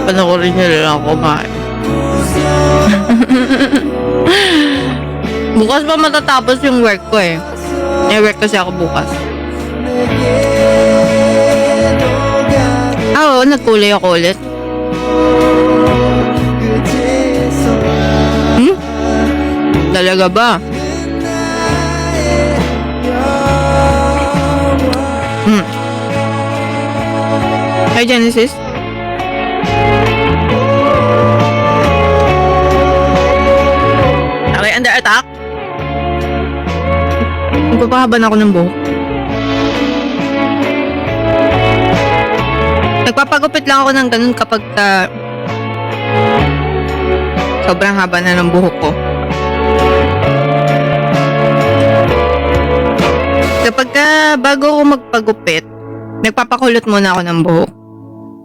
Panoorin nyo lang ako kumain. Bukas pa matatapos yung work ko eh. May work kasi ako bukas. Oo, nagkulay ako ulit. Talaga ba? Hi, Genesis. Okay, under attack. Magpapahaban ako ng buhok. Nagpapagupit lang ako ng ganun kapag sobrang haba na ng buhok ko. Kapag bago ako magpagupit, nagpapakulot muna ako ng buhok.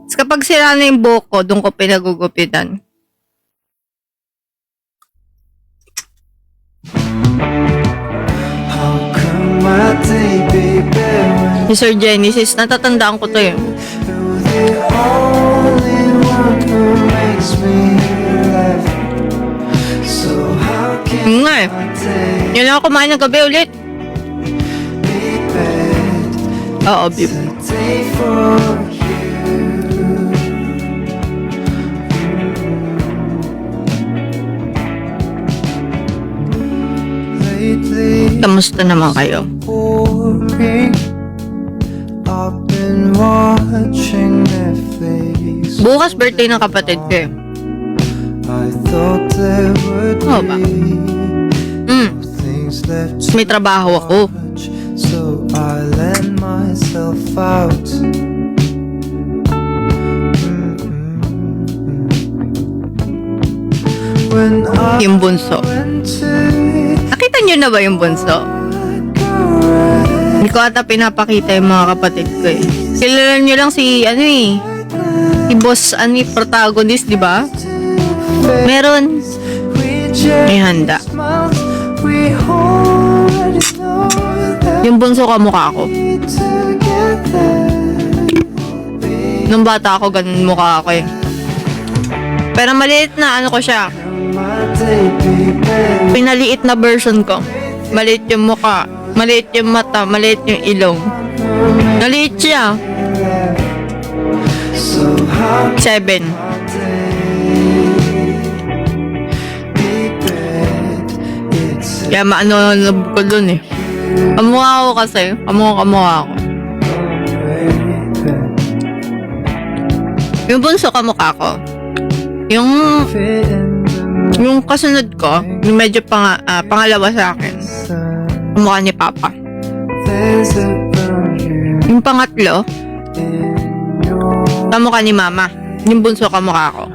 Tapos kapag sira na yung buhok ko, doon ko pinagugupitan. Si Sir Genesis, natatandaan ko to eh. Nga eh. Yun lang ako kumain ng gabi ulit. Oo, beef. Kamusta naman kayo? Bukas birthday ng kapatid ko eh. Oo ba? May trabaho ako. So I let myself out. Yung bunso. Nakita niyo na ba yung bunso? Hindi ko ata pinapakita yung mga kapatid ko eh. Kilala niyo lang si si boss protagonist, di ba? Meron. May handa. Yung bunso kamukha ko. Nung bata ako, ganun mukha ako eh. Pero maliit na ko siya. Pinaliit na version ko. Maliit yung mukha, maliit yung mata, maliit yung ilong. Maliit siya. 7. Kaya love ko dun eh. Kamukha ako kasi. Kamukha ako. Yung bunso kamukha ko. Yung kasunod ko, yung medyo pangalawa sa akin. Kamukha ni Papa. Yung pangatlo, kamukha ni Mama. Yung bunso kamukha ko.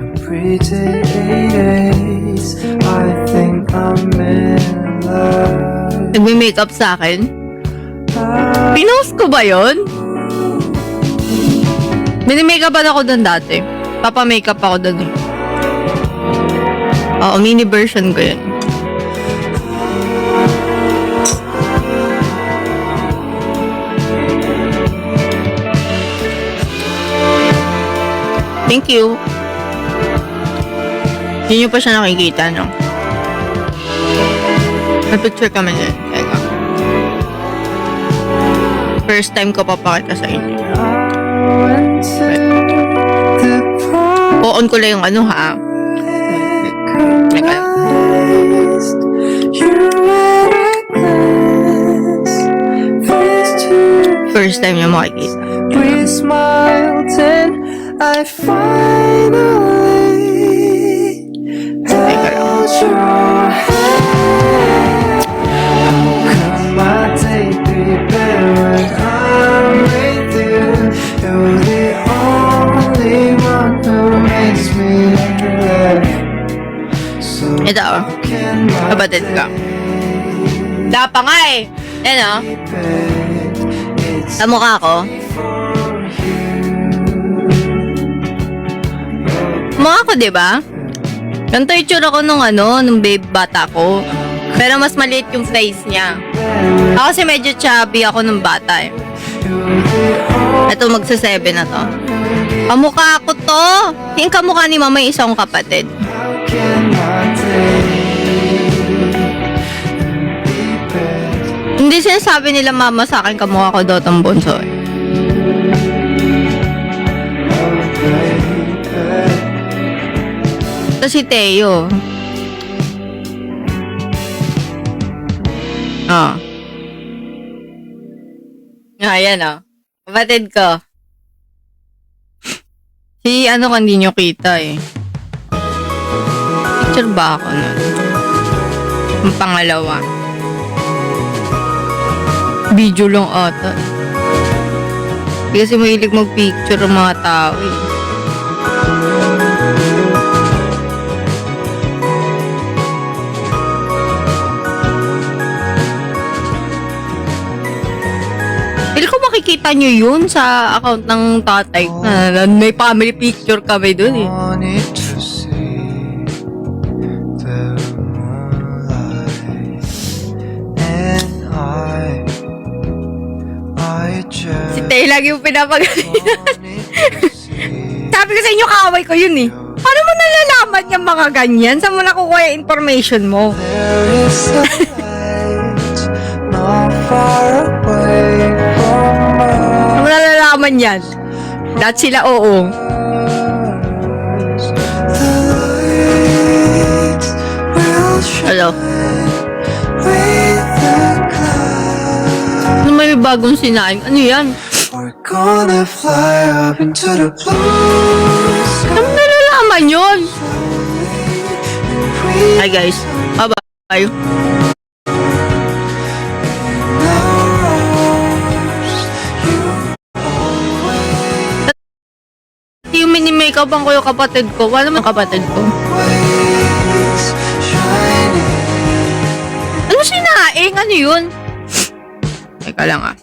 Nagme-makeup sa akin. Pinost ko ba yun? Mini-makeupan ako doon dati. Papa-makeup ako doon eh. Oo, mini version ko yun. Thank you. Hindi nyo pa siya nakikita, no? May picture kami niyan. Teka. First time ko papakita sa inyo. O-on ko lang yung ha. Teka. First time niya makikita. We smiled and I finally held your hand. How come my day be better when I'm with you? You're the only one who makes me laugh. So ito, kapatid ko. Dapa nga eh. Yan sa mukha ko. Mukha ko, diba? Ganito yung tsura ko nung babe bata ko. Pero mas maliit yung face niya. Ako kasi medyo chubby ako nung bata eh. Ito magsa-7 na to. Kamukha ko to. Yung kamukha ni mama yung isang kapatid. Hindi sinasabi nila mama sa akin kamukha ko Dotong Bonso. Ito si Teo. Oh. Ayan oh. Kapatid ko. Si ano kung hindi nyo kita eh. Picture ba ako nun? Ang pangalawa. Video lang ata. Kasi mahilig mag-picture ang mga tao eh. Pili ko makikita nyo yun sa account ng tatay. May family picture kami dun eh. Si Tay lagi yung pinapagalitan. Sabi ko sa inyo, kaaway ko yun eh. Paano mo nalalaman yung mga ganyan? Saan mo nakukuha yung information mo? Saan mo nalalaman yan? Lahat sila oo. Hello? Ano may bagong sinaing? Ano yan? Saan mo nalalaman yun? Hi guys. Bye-bye. Yung mini-makeup ang ko yung kapatid ko. Wala naman kapatid ko. Ano sinaing? Ano yun? Teka lang ah.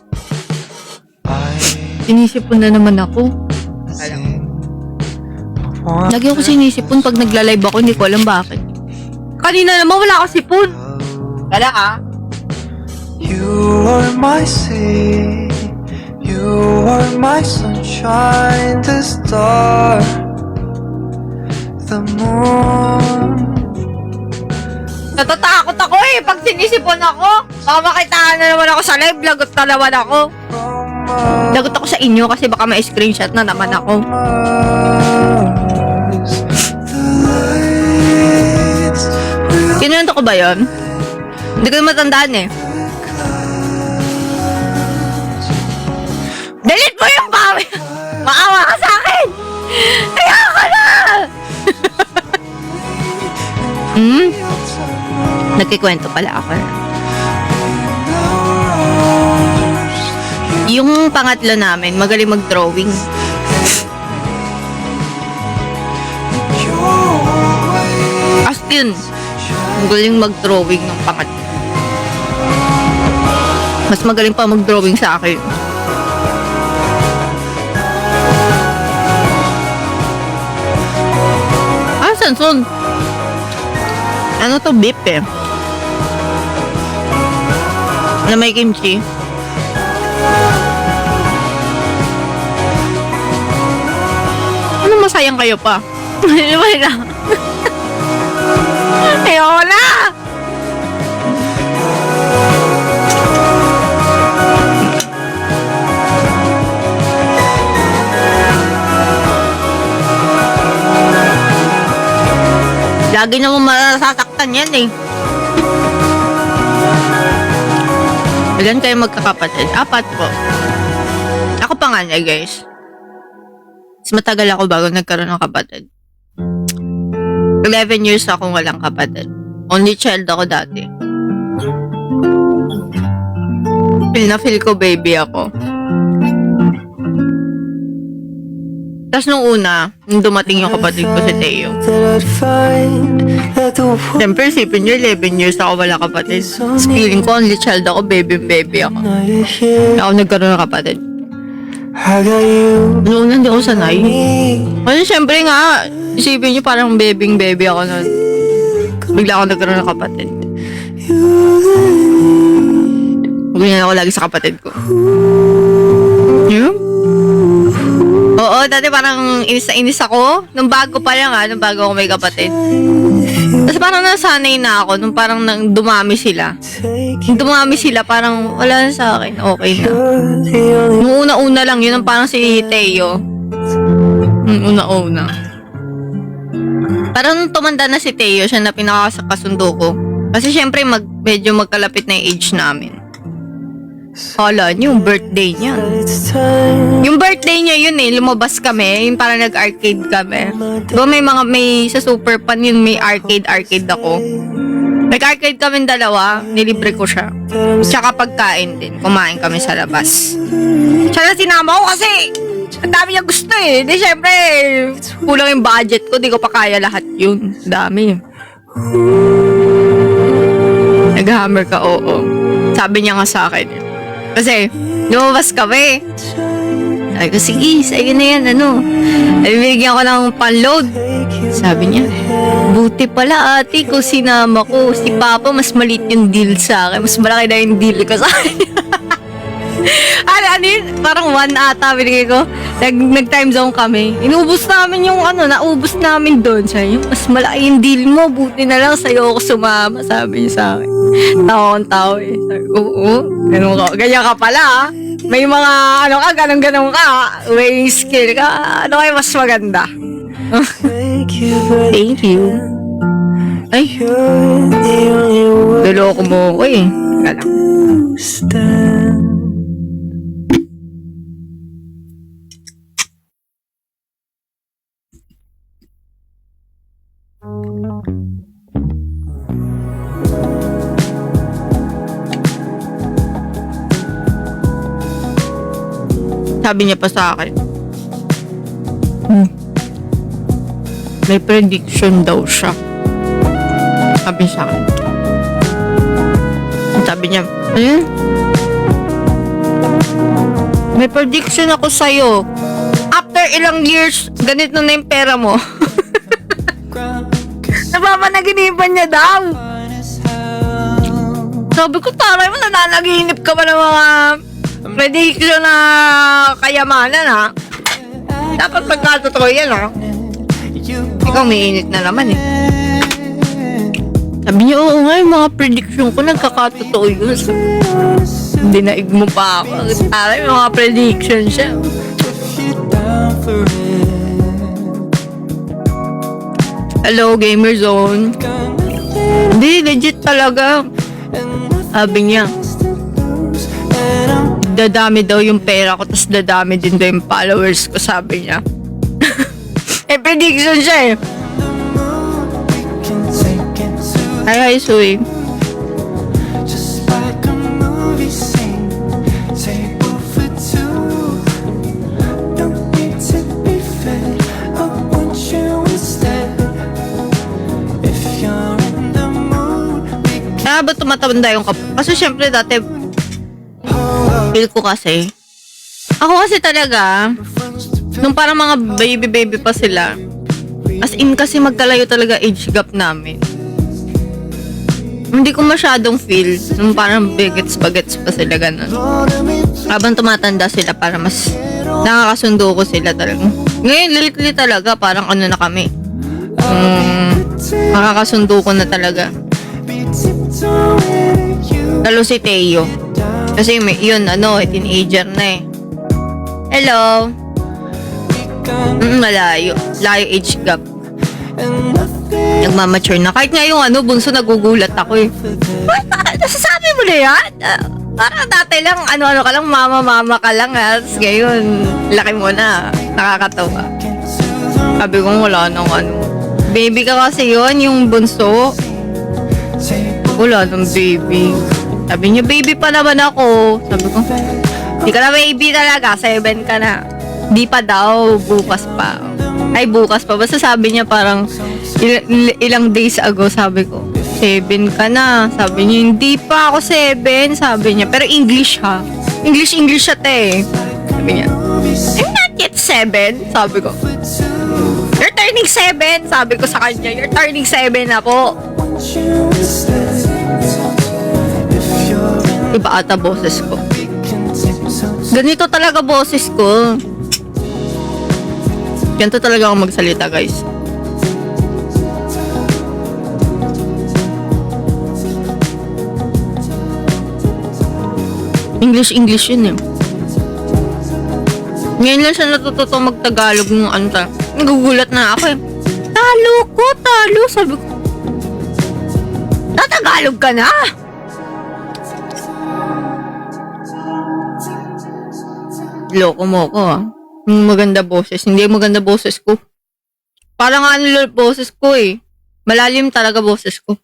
Sinisipon na naman ako. Lagi ako sinisipon pag nagla-live ako. Hindi ko alam bakit. Kanina naman wala ako sipon. Kala ah. You are my sea. You are my sunshine, the star, the moon. Natatakot ako eh pag sinisipon ako. Baka makitaan na naman ako sa live, lagot na naman ako. Lagot ako sa inyo kasi baka may screenshot na naman ako. Kinunto ko ba yun? Hindi ko matandaan eh. Delete mo yung comment! Maawa ka sa akin! Kaya ka na! Nagkikwento pala ako. Yung pangatlo namin, magaling mag-drawing. As in, magaling mag-drawing ng pangatlo. Mas magaling pa mag-drawing sa akin. Sanson. Ano to? Beef eh. Na may kimchi. Ano masayang kayo pa? Wala. Ayoko na! Lagi naman masasaktan yan eh. Ilan kayo magkakapatid? 4 po. Ako panganay guys. Mas matagal ako bago nagkaroon ng kapatid. 11 years akong walang kapatid. Only child ako dati. Feel na feel ko baby ako. Tapos nung una, nung dumating yung kapatid ko si Teo. Siyempre, isipin nyo, 11 years ako wala kapatid. Tapos feeling ko, only child ako, baby ako. Ako nagkaroon ng kapatid. Nung una, hindi ako sanay. Kasi siyempre nga, isipin nyo parang baby ako nun. Bigla ako nagkaroon ng kapatid. Ganyan ako lagi sa kapatid ko. Yeah? dati parang inis na inis ako. Nung bago pa lang nung bago ako may kapatid. Tapos parang nasanay na ako nung parang dumami sila. Nung dumami sila, parang wala na sa akin. Okay na. Nung una-una lang, yun ang parang si Teo. Nung una-una. Parang nung tumanda na si Teo, siya na pinakakasundo ko. Kasi syempre, medyo magkalapit na yung age namin. Hala niyo, yung birthday niya. Yung birthday niya yun lumabas kami, yung parang nag-arcade kami. Diba may sa Super Pan yun, may arcade ako. Nag-arcade kami dalawa, nilibre ko siya. Tsaka pagkain din, kumain kami sa labas. Siya na sinama ko kasi, ang dami niya gusto Di syempre, kulang yung budget ko, di ko pa kaya lahat yun. Dami. Nag-hammer ka, oo. Sabi niya nga sa akin. Kasi, lumabas kami. Sabi ko, sige, sa'yo na yan, Binigyan ko ng pan-load. Sabi niya, buti pala ate ko sinama ko. Si Papa, mas maliit yung deal sa akin. Mas malaki na yung deal ko sa akin. ano yun? Parang 1 ata binigay ko. Nag-time zone kami. Inubos namin yung naubos namin doon. Sabi niya, mas malaki yung deal mo. Buti na lang sa'yo ako sumama. Sabi niya sa akin. Tawa-tawa Sabi ko, oo. Ganyan ka pala May mga ganun-ganun ka. Weighing skill ka. Ano kayo mas maganda? Thank you. Ay. Loloko mo ko Galang. Sabi niya pa sa akin, may prediction daw siya. Sabi sa akin. Sabi niya, may prediction ako sa'yo. After ilang years, ganito na yung pera mo. Napapanaginipan niya daw. Sabi ko, taray mo, nananaginip ka ba ng mga prediction na kayamanan Dapat pagkatotoo yan Ikaw may init na naman Sabi niya, oo nga, yung mga prediction ko nagkakatotoo yun. Dinaig mo pa ako. Taray, mga prediction siya. Hello, Gamer Zone. Hindi, legit talaga. Sabi niya, dadami daw yung pera ko, tapos dadami din daw yung followers ko, sabi niya. Prediction siya Hi, Sui. Ba't tumatanda yung kasi syempre dati feel ko kasi ako kasi talaga nung parang mga baby pa sila as in kasi magkalayo talaga age gap namin, hindi ko masyadong feel nung parang bagets pa sila ganun. Habang tumatanda sila para mas nakakasundo ko sila talaga. Ngayon lately talaga parang na kami makakasundo ko na talaga. Lalo si Teo. Kasi yun, teenager na Hello. Malayo. Layo age gap. Nagmamature na. Kahit nga yung bunso, nagugulat ako Nasasabi mo na yan? Parang dati lang, ka lang, mama ka lang Tapos ngayon, laki mo na. Nakakatawa. Sabi ko, wala nang baby ka kasi yun, yung bunso. Wala nang baby. Sabi niya, baby pa naman ako. Sabi ko, di ka na baby talaga, 7 ka na. Di pa daw, bukas pa. Ay, bukas pa. Basta sabi niya parang ilang days ago, sabi ko, 7 ka na. Sabi niya, hindi pa ako 7. Sabi niya, pero English English siya Sabi niya, I'm not yet 7. Sabi ko, you're turning 7. Sabi ko sa kanya, you're turning 7 na po. Iba ata boses ko. Ganito talaga boses ko. Ganito talaga ako magsalita, guys. English yun eh. Ngayon lang siya natututo mag-Tagalog ng anta. Nagugulat na ako eh. Talo. Sabi ko, Tagalog ka na? Loko mo ko ah. Maganda boses. Hindi maganda boses ko. Parang ano boses ko eh. Malalim talaga boses ko.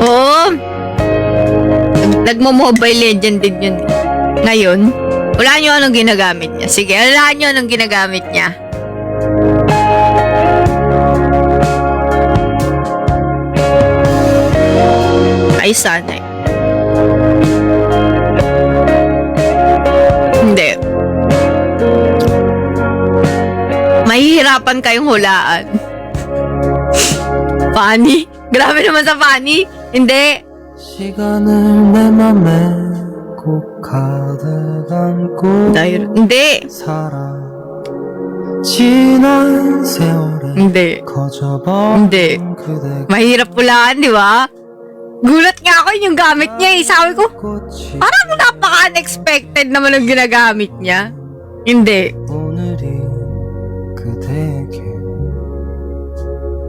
Oo. Nagmo-Mobile Legend din yun. Ngayon, wala nyo anong ginagamit niya. Sige, wala nyo anong ginagamit niya. Ay, sana eh. Hindi. Mahihirapan kayong hulaan. Funny? Grabe naman sa funny. Hindi. 시간을 내 맘에 꼭 가득 안고 Hindi. 살아 지난 세월에 Hindi. 커져버린 Hindi. 그대가 Mahirap hulaan, di ba? Gulat nga ako yung gamit niya eh. Sabi ko, 꽃이 parang napaka-unexpected naman ang ginagamit niya. Hindi. 오늘이 그대에게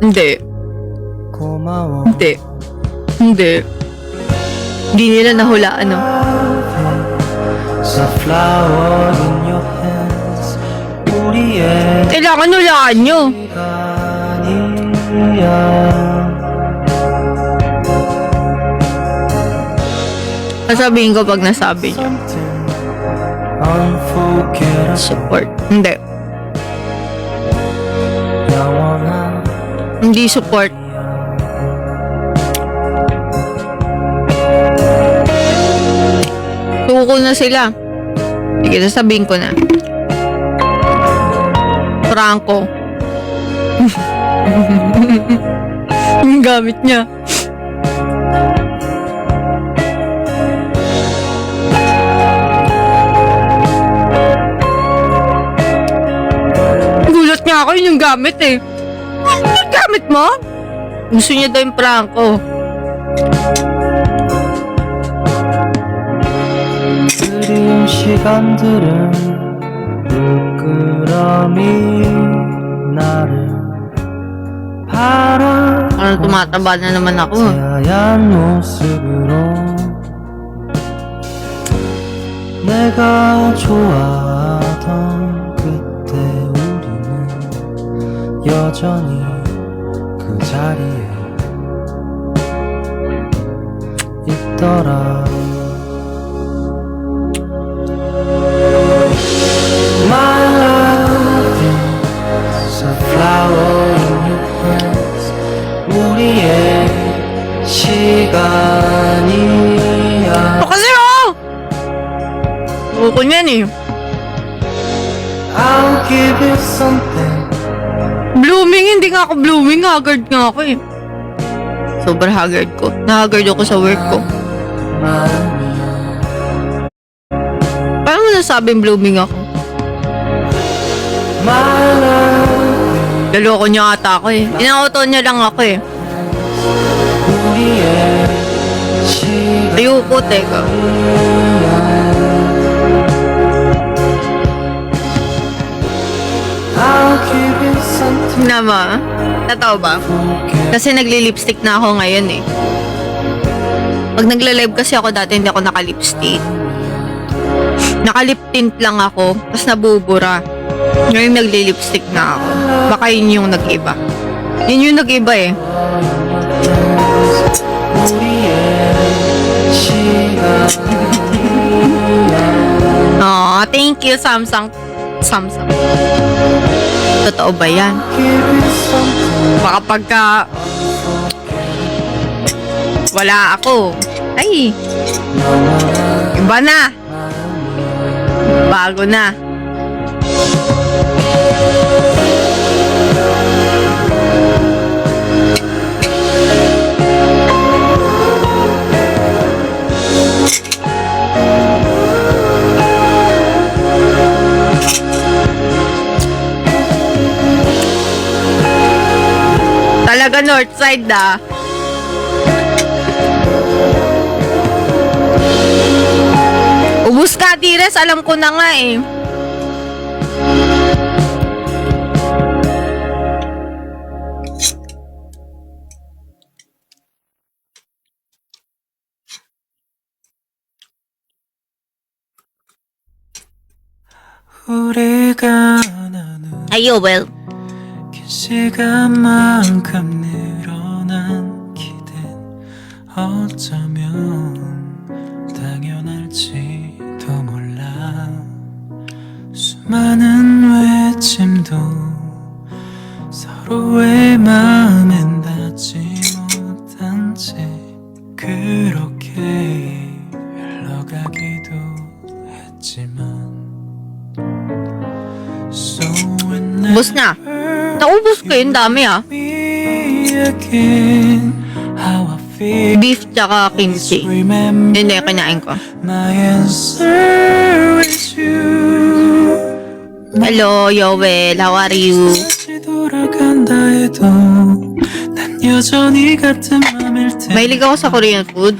Hindi. 고마워 Hindi. Hindi. Hindi nila nahulaan, no? It's a flower in your hands 우리의 Kailangan hulaan nyo. 시간이야 Sasabihin ko pag nasabi niya. unforgettable Support. Hindi. 영원한 Hindi support. Suko na sila. Sige, sasabihin ko na. Franco. Yung gamit niya. Gulat niya ako, yun yung gamit eh. Yung gamit mo? Gusto niya daw yung Franco. 그리운 시간들은 물끄러미 나를 바라 Parang tumataba na naman ako. 새하얀 모습으로 내가 좋아하던 그때 우리는 여전히 그 자리에 있더라 My love is a flower in your hands 우리의 시간이야 Ito kasi oh! Suko niyan eh. I'll give you something Blooming, hindi nga ako blooming. Haggard nga ako eh. Sobrang haggard ko. Nahaggard ako sa work ko. Paano mo nasabing blooming ako? My love Daloko niya ata ako eh. Inauto niya lang ako eh. 우리의 시간이야 Ayoko, teka. I'll give you something Nama, totoo ba? Kasi nagli-lipstick na ako ngayon eh. Pag nagla-live kasi ako dati hindi ako naka-lipstick. Naka-lip tint lang ako, tapos nabubura. Ngayon nagli-lipstick na ako. Baka yun yung nag-iba. Yun yung nag-iba eh. 우리의 시간이야 Aw, thank you, Samsung. Samsung. Totoo ba yan? Give you something Baka pagka wala ako. Ay, iba na. Bago na. outside na. Ubus ka, Tires. Alam ko na nga eh. 우리가 나눈 Ayo, well. 긴 시간만큼 늘어난 기댄 어쩌면 당연할지도 몰라. 수많은 외침도 서로의 마음엔 닿지 못한 채 그렇게 흘러가기도 했지만 So Ubus na. Naubos ko yun, dami ah. Beef tsaka kimchi. Yun na yung kinain ko. Hello, Yoel. How are you? Mahilig ako sa Korean food.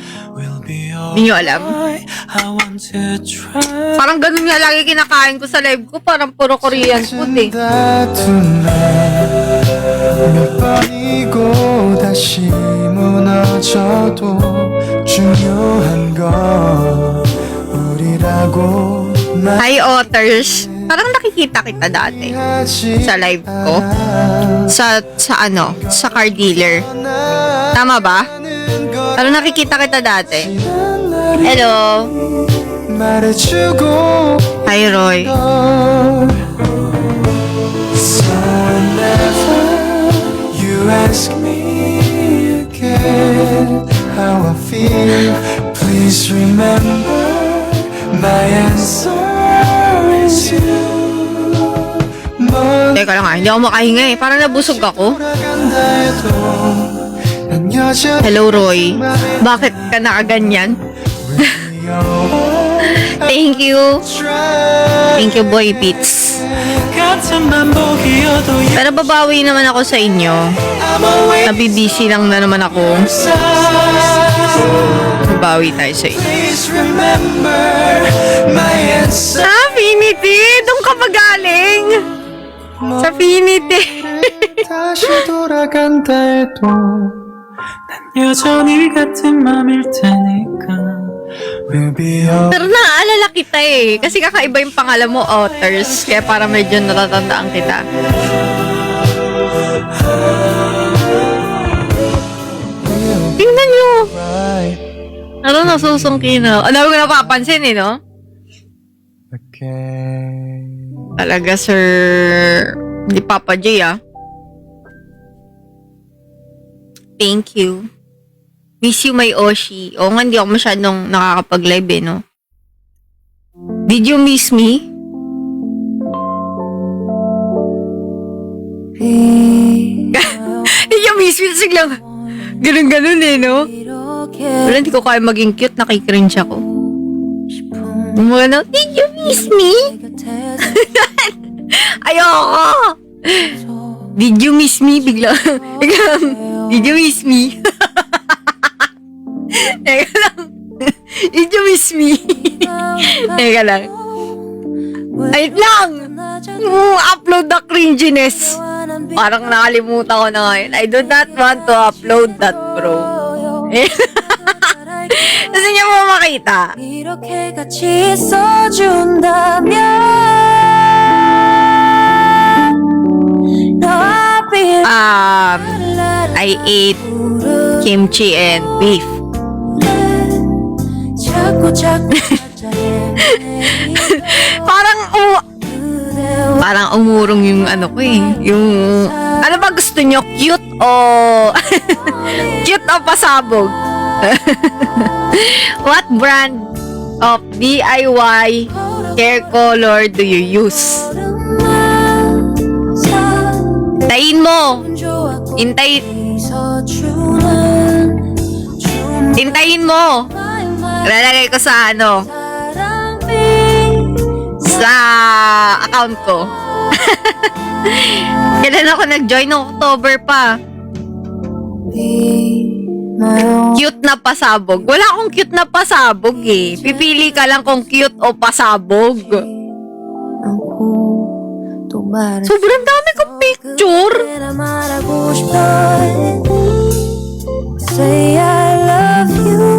Hindi nyo alam. Parang ganun nga lagi kinakain ko sa live ko. Parang puro Korean food eh. 몇 번이고 다시 무너져도 중요한 건 우리라고 Hi, Otters. Parang nakikita kita dati sa live ko. Sa ano? Sa car dealer. Tama ba? Parang nakikita kita dati. Hello. 말해주고 Hi, Roy. So whenever you ask me again how I feel, please remember my answer is you. Teka lang hindi ako makahinga eh. Parang nabusog ako. Hello, Roy. Bakit ka nakaganyan? Thank you. Thank you, Boy Beats. Pero babawi naman ako sa inyo. Nabibisi lang na naman ako. Babawi tayo sa inyo. Ah, Finity! Doon ka magaling! Sa Finity! 다시 돌아간다 해도 난 여전히 같은 맘일 테니까 We'll be alright. Pero naaalala kita eh. Kasi kakaiba yung pangalan mo, Otters. Kaya para medyo natatandaan kita. Tingnan nyo! Ano nasusungki na? Ano ko napapansin eh, no? Okay. Talaga, Sir... Hindi Papa J, ah. Thank you. Miss you, my Oshi. Oo nga, hindi ako masyadong nakakapag-live eh, no? Did you miss me? Did you miss me? Tapos biglang, ganun-ganun eh, no? Wala, hindi ko kaya maging cute. Nakikringe ako. Ano? Did you miss me? Ayoko! Did you miss me? Biglang, did you miss me? Teka lang. Did you miss me? Teka lang. Ayun lang! Upload the cringiness. Parang nakalimutan ko na ngayon. I do not want to upload that, bro. Kasi niya mo makita. 이렇게 같이 있어준다면 I ate kimchi and beef. Parang umurong yung ano ko eh. Yung, ano ba gusto nyo? Cute o... cute o pasabog? What brand of DIY hair color do you use? Hintayin mo. Hintayin mo. Lalagay ko sa ano. Sa account ko. Kailan ako nag-join ng October pa. Be my own. Cute na pasabog. Wala akong cute na pasabog eh. Pipili ka lang kung cute o pasabog. 않고 또 말할 Sobrang dami kong picture. 때나 말하고 싶어 Say I love you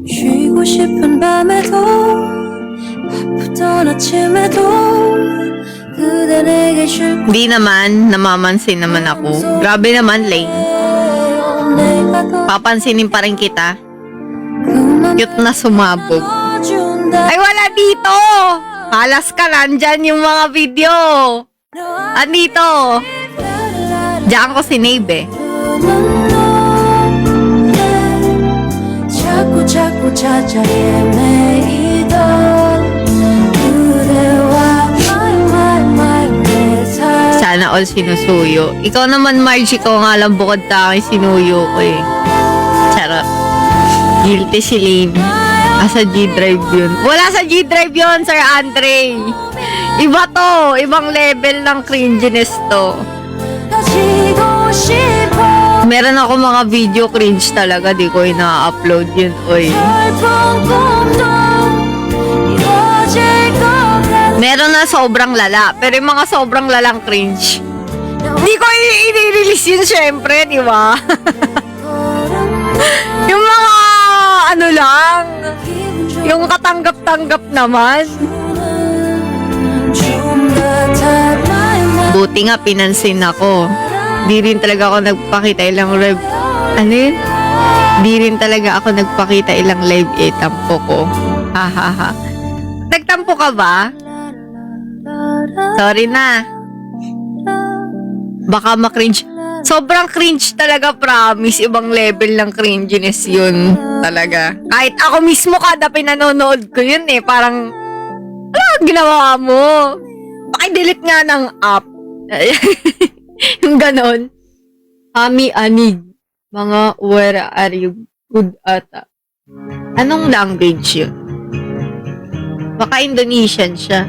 쉬고 싶은 밤에도 바쁘던 아침에도 그대 내게 쉴 Hindi naman, namamansin naman ako. Grabe naman, Lay. 내가 더 Papansinin pa rin kita. 그만 Cute na sumabog. 넣어준다 Ay, wala dito! Halas ka, nandyan yung mga video. Andito. Diyan ko sinave eh. 자꾸 자꾸 찾아 헤매이던 그대와 my 내 삶 Sana all sinusuyo. Ikaw naman, Marge, ikaw nga lang bukod ta aking sinuyo ko eh. Charot. Guilty si Lane. Sa G-Drive yun. Wala sa G-Drive yun, Sir Andre. Iba to. Ibang level ng cringiness to. 가지고 싶어 Meron ako mga video cringe talaga. Di ko ina-upload yun. Oy. 슬픈 꿈도 이루어질 것 같아 Meron na sobrang lala. Pero yung mga sobrang lalang cringe. Di ko i-release yun syempre, di ba? Yung mga ano lang. Yung katanggap-tanggap naman. Buti nga pinansin ako. Di rin talaga ako nagpakita ilang live. Ano yun? Di rin talaga ako nagpakita ilang live tampo ko. Ha ha ha. Nagtampo ka ba? Sorry na. Baka ma-cringe. Sobrang cringe talaga, promise. Ibang level ng cringiness yun. Talaga. Kahit ako mismo kada pinanonood ko yun eh. Parang, ano ginawa mo? Paki-delete nga ng app. Yung ganon. Ami anig. Mga where are you? Good ata. Anong language yun? Baka Indonesian siya.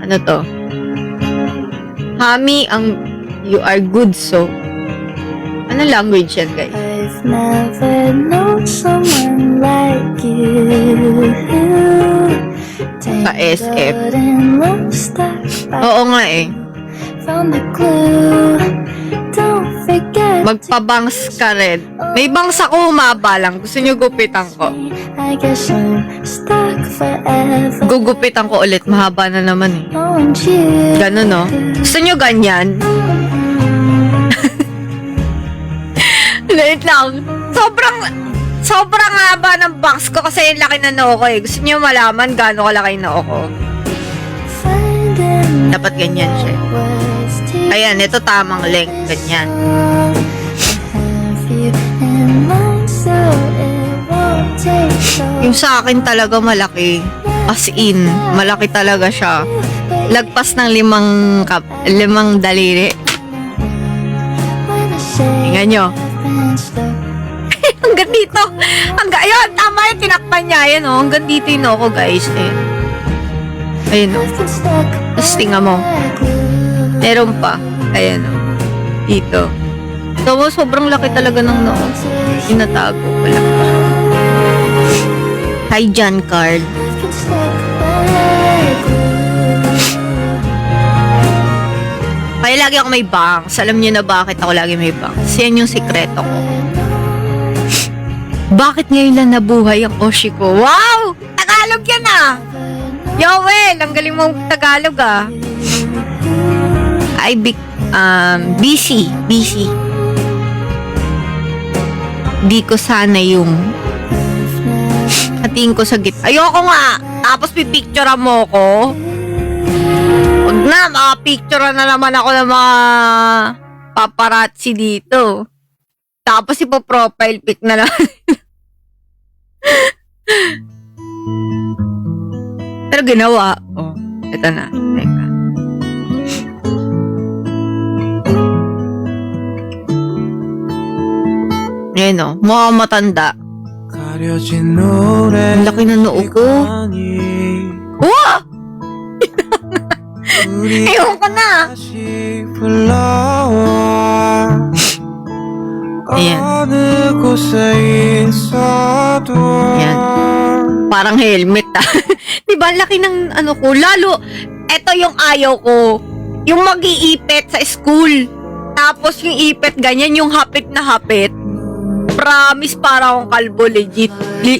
Ano to? Hami ang you are good so. Anong language yan, guys? I've never known someone like you. Sa SF. Oo Oo nga eh. Found the clue. Don't forget. Magpabangs ka rin. May bangs ako humaba lang. Gusto nyo gupitan ko? I guess I'm stuck forever. Gugupitan ko ulit. Mahaba na naman eh. On you. Ganun no? Gusto nyo ganyan? Wait lang. Sobrang haba ng box ko kasi yung laki na noo ko eh. Gusto nyo malaman gaano kalaki noo ko? Finding Dapat ganyan siya. words to Ayan, ito tamang length. Ganyan. have you in mind so it won't take long. Yung sa akin talaga malaki. As in, malaki talaga siya. Lagpas ng 5 daliri. When I say Tingnan nyo. I've been slow. Hanggang dito. Ayun, tama yung tinakpan niya. Ayan o, hanggang dito yung noo ko, guys. Ayun o. I've been stuck Tapos tingnan mo. like glue. Meron pa. Ayan o. Dito. So, sobrang laki talaga ng noo. Inatago ko lang. Hi, John Card. I've been stuck like glue. Kaya lagi ako may bangs. Alam niyo na bakit ako lagi may bangs. Yan yung sikreto ko. Bakit ngayon lang nabuhay ang Oshi ko? Wow! Tagalog yan ah! Yowel! Ang galing mong Tagalog ah. Ay, busy. Di ko sana yung hatiin ko sa gitna. Ayoko nga! Tapos pipicturean mo ko. Huwag na, makapicturean na naman ako ng mga paparazzi dito. Tapos ipo-profile pic na lang. Pero ginawa. Oh, ito na. Teka. Ayan o, mukhang matanda. 가려진 노래 Ang laki na noo ko. 아니 Wow! Ewan ko na. 다시 불러와 Ayan. 어느 곳에 있어도 Ayan. Parang helmet ah. Diba, laki ng ano ko. Lalo, eto yung ayaw ko. Yung mag-iipit sa school. Tapos yung ipit ganyan, yung hapit na hapit. Promise, para akong kalbo, legit.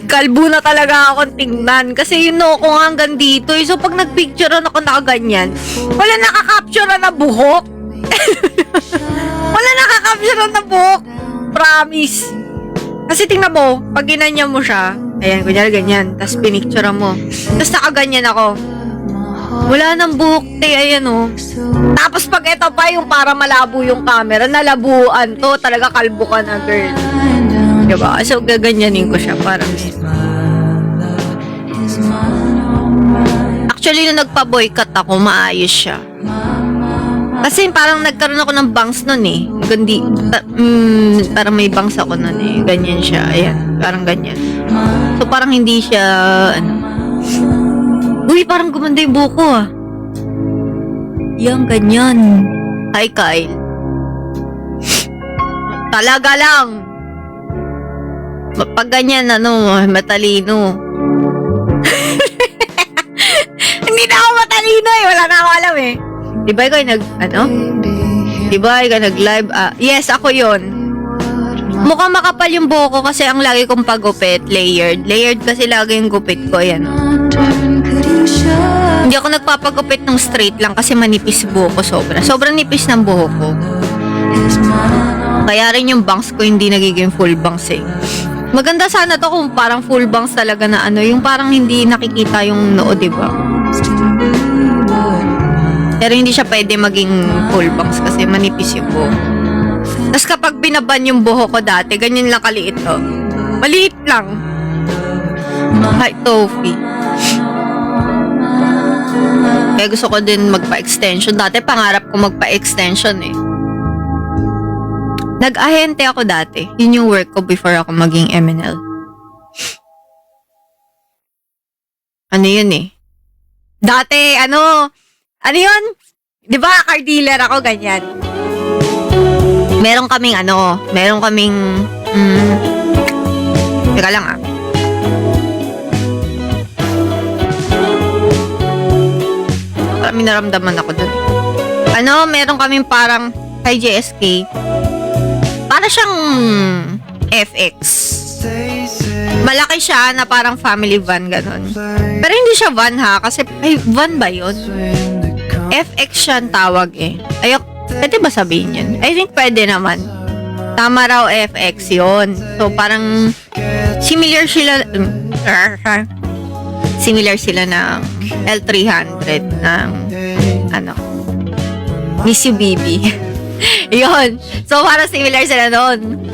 Kalbo na talaga akong tingnan. Kasi yun ko nga hanggang dito. So, pag nagpicturean ako nakaganyan, wala nakakapture na buhok. Wala nakakapture na buhok. Promise. Kasi tingnan mo, pag ginanya mo siya, ayan, kunyari ganyan, tapos pinicture mo. Tapos nakaganyan ako. Wala nang buhok, ayan o. Tapos pag ito pa, yung para malabo yung camera, nalabuan to, talaga kalbo ka na, girl. Diba? So, gaganyanin ko siya, parang actually, nung nagpa-boycott ako, maayos siya. Kasi parang nagkaroon ako ng bangs nun eh. Gandi, parang may bangs ako nun eh. Ganyan siya. Ayan, parang ganyan. So, parang hindi siya, uy, parang gumanda yung buko ah. Yang ganyan. Hi, Kyle. Talaga lang. Pag ganyan, matalino. Hindi na ako matalino eh. Wala na ako alam eh. Diba ikaw yung Diba ikaw nag-live? Yes, ako yon. Mukhang makapal yung buhok ko kasi ang lagi kong pagupit, layered. Layered kasi lagi yung gupit ko, yan. Hindi ako nagpapagupit ng straight lang kasi manipis buhok ko sobra. Sobrang nipis ng buhok ko. Kaya rin yung bangs ko hindi nagiging full bangs eh. Maganda sana to kung parang full bangs talaga na yung parang hindi nakikita yung noo, diba? Pero hindi siya pwede maging full bangs kasi manipis yung buhok. Tapos kapag binaban yung buhok ko dati, ganyan lang kaliit to. Maliit lang. Hi, Tofi. Kaya gusto ko din magpa-extension. Dati pangarap ko magpa-extension eh. Nag-ahente ako dati. Yun yung work ko before ako maging MNL. Ano yun eh? Dati, ano yun? Diba, car dealer ako, ganyan. Meron kaming teka lang ah. Parang naramdaman ako dun. Meron kaming parang kay JSK. Para siyang FX. Malaki siya na parang family van, ganun. Pero hindi siya van ha, kasi, van ba yun? FX siya ang tawag eh. Pwede ba sabihin yun? I think pwede naman. Tama raw FX yun. So, parang similar sila ng L300 ng Miss You Bibi. Yun. So, parang similar sila doon.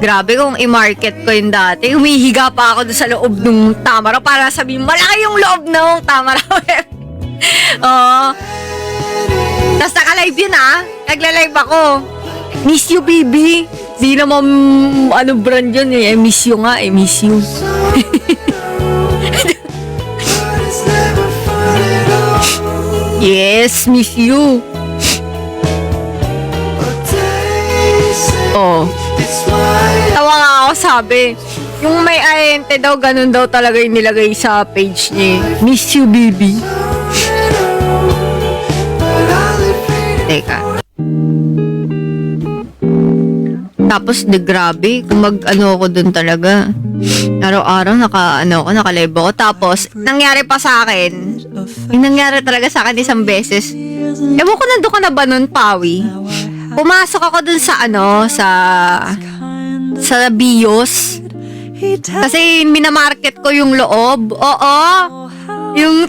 Grabe kung i-market ko yun dati. Humihiga pa ako doon sa loob ng Tamaraw para sabihin, malaki yung loob ng Tamaraw. Oo. Tapos naka-live yun Nagla-live ako. Miss You Baby. Di naman brand yun eh. Miss You nga eh. Miss You. Yes, Miss You. Oh. Tawa nga ako sabi. Yung may ahente daw, ganun daw talaga yung nilagay sa page niya. Miss You Baby. Teka. Tapos, grabe. Kung ako dun talaga. Araw-araw, naka-live ako. Tapos, nangyari pa sa akin. Yung nangyari talaga sa akin isang beses. Ewan ko, nandun ka na ba nun, Pawi? Pumasok ako dun sa sa BIOS. Kasi minamarket ko yung loob. Oo.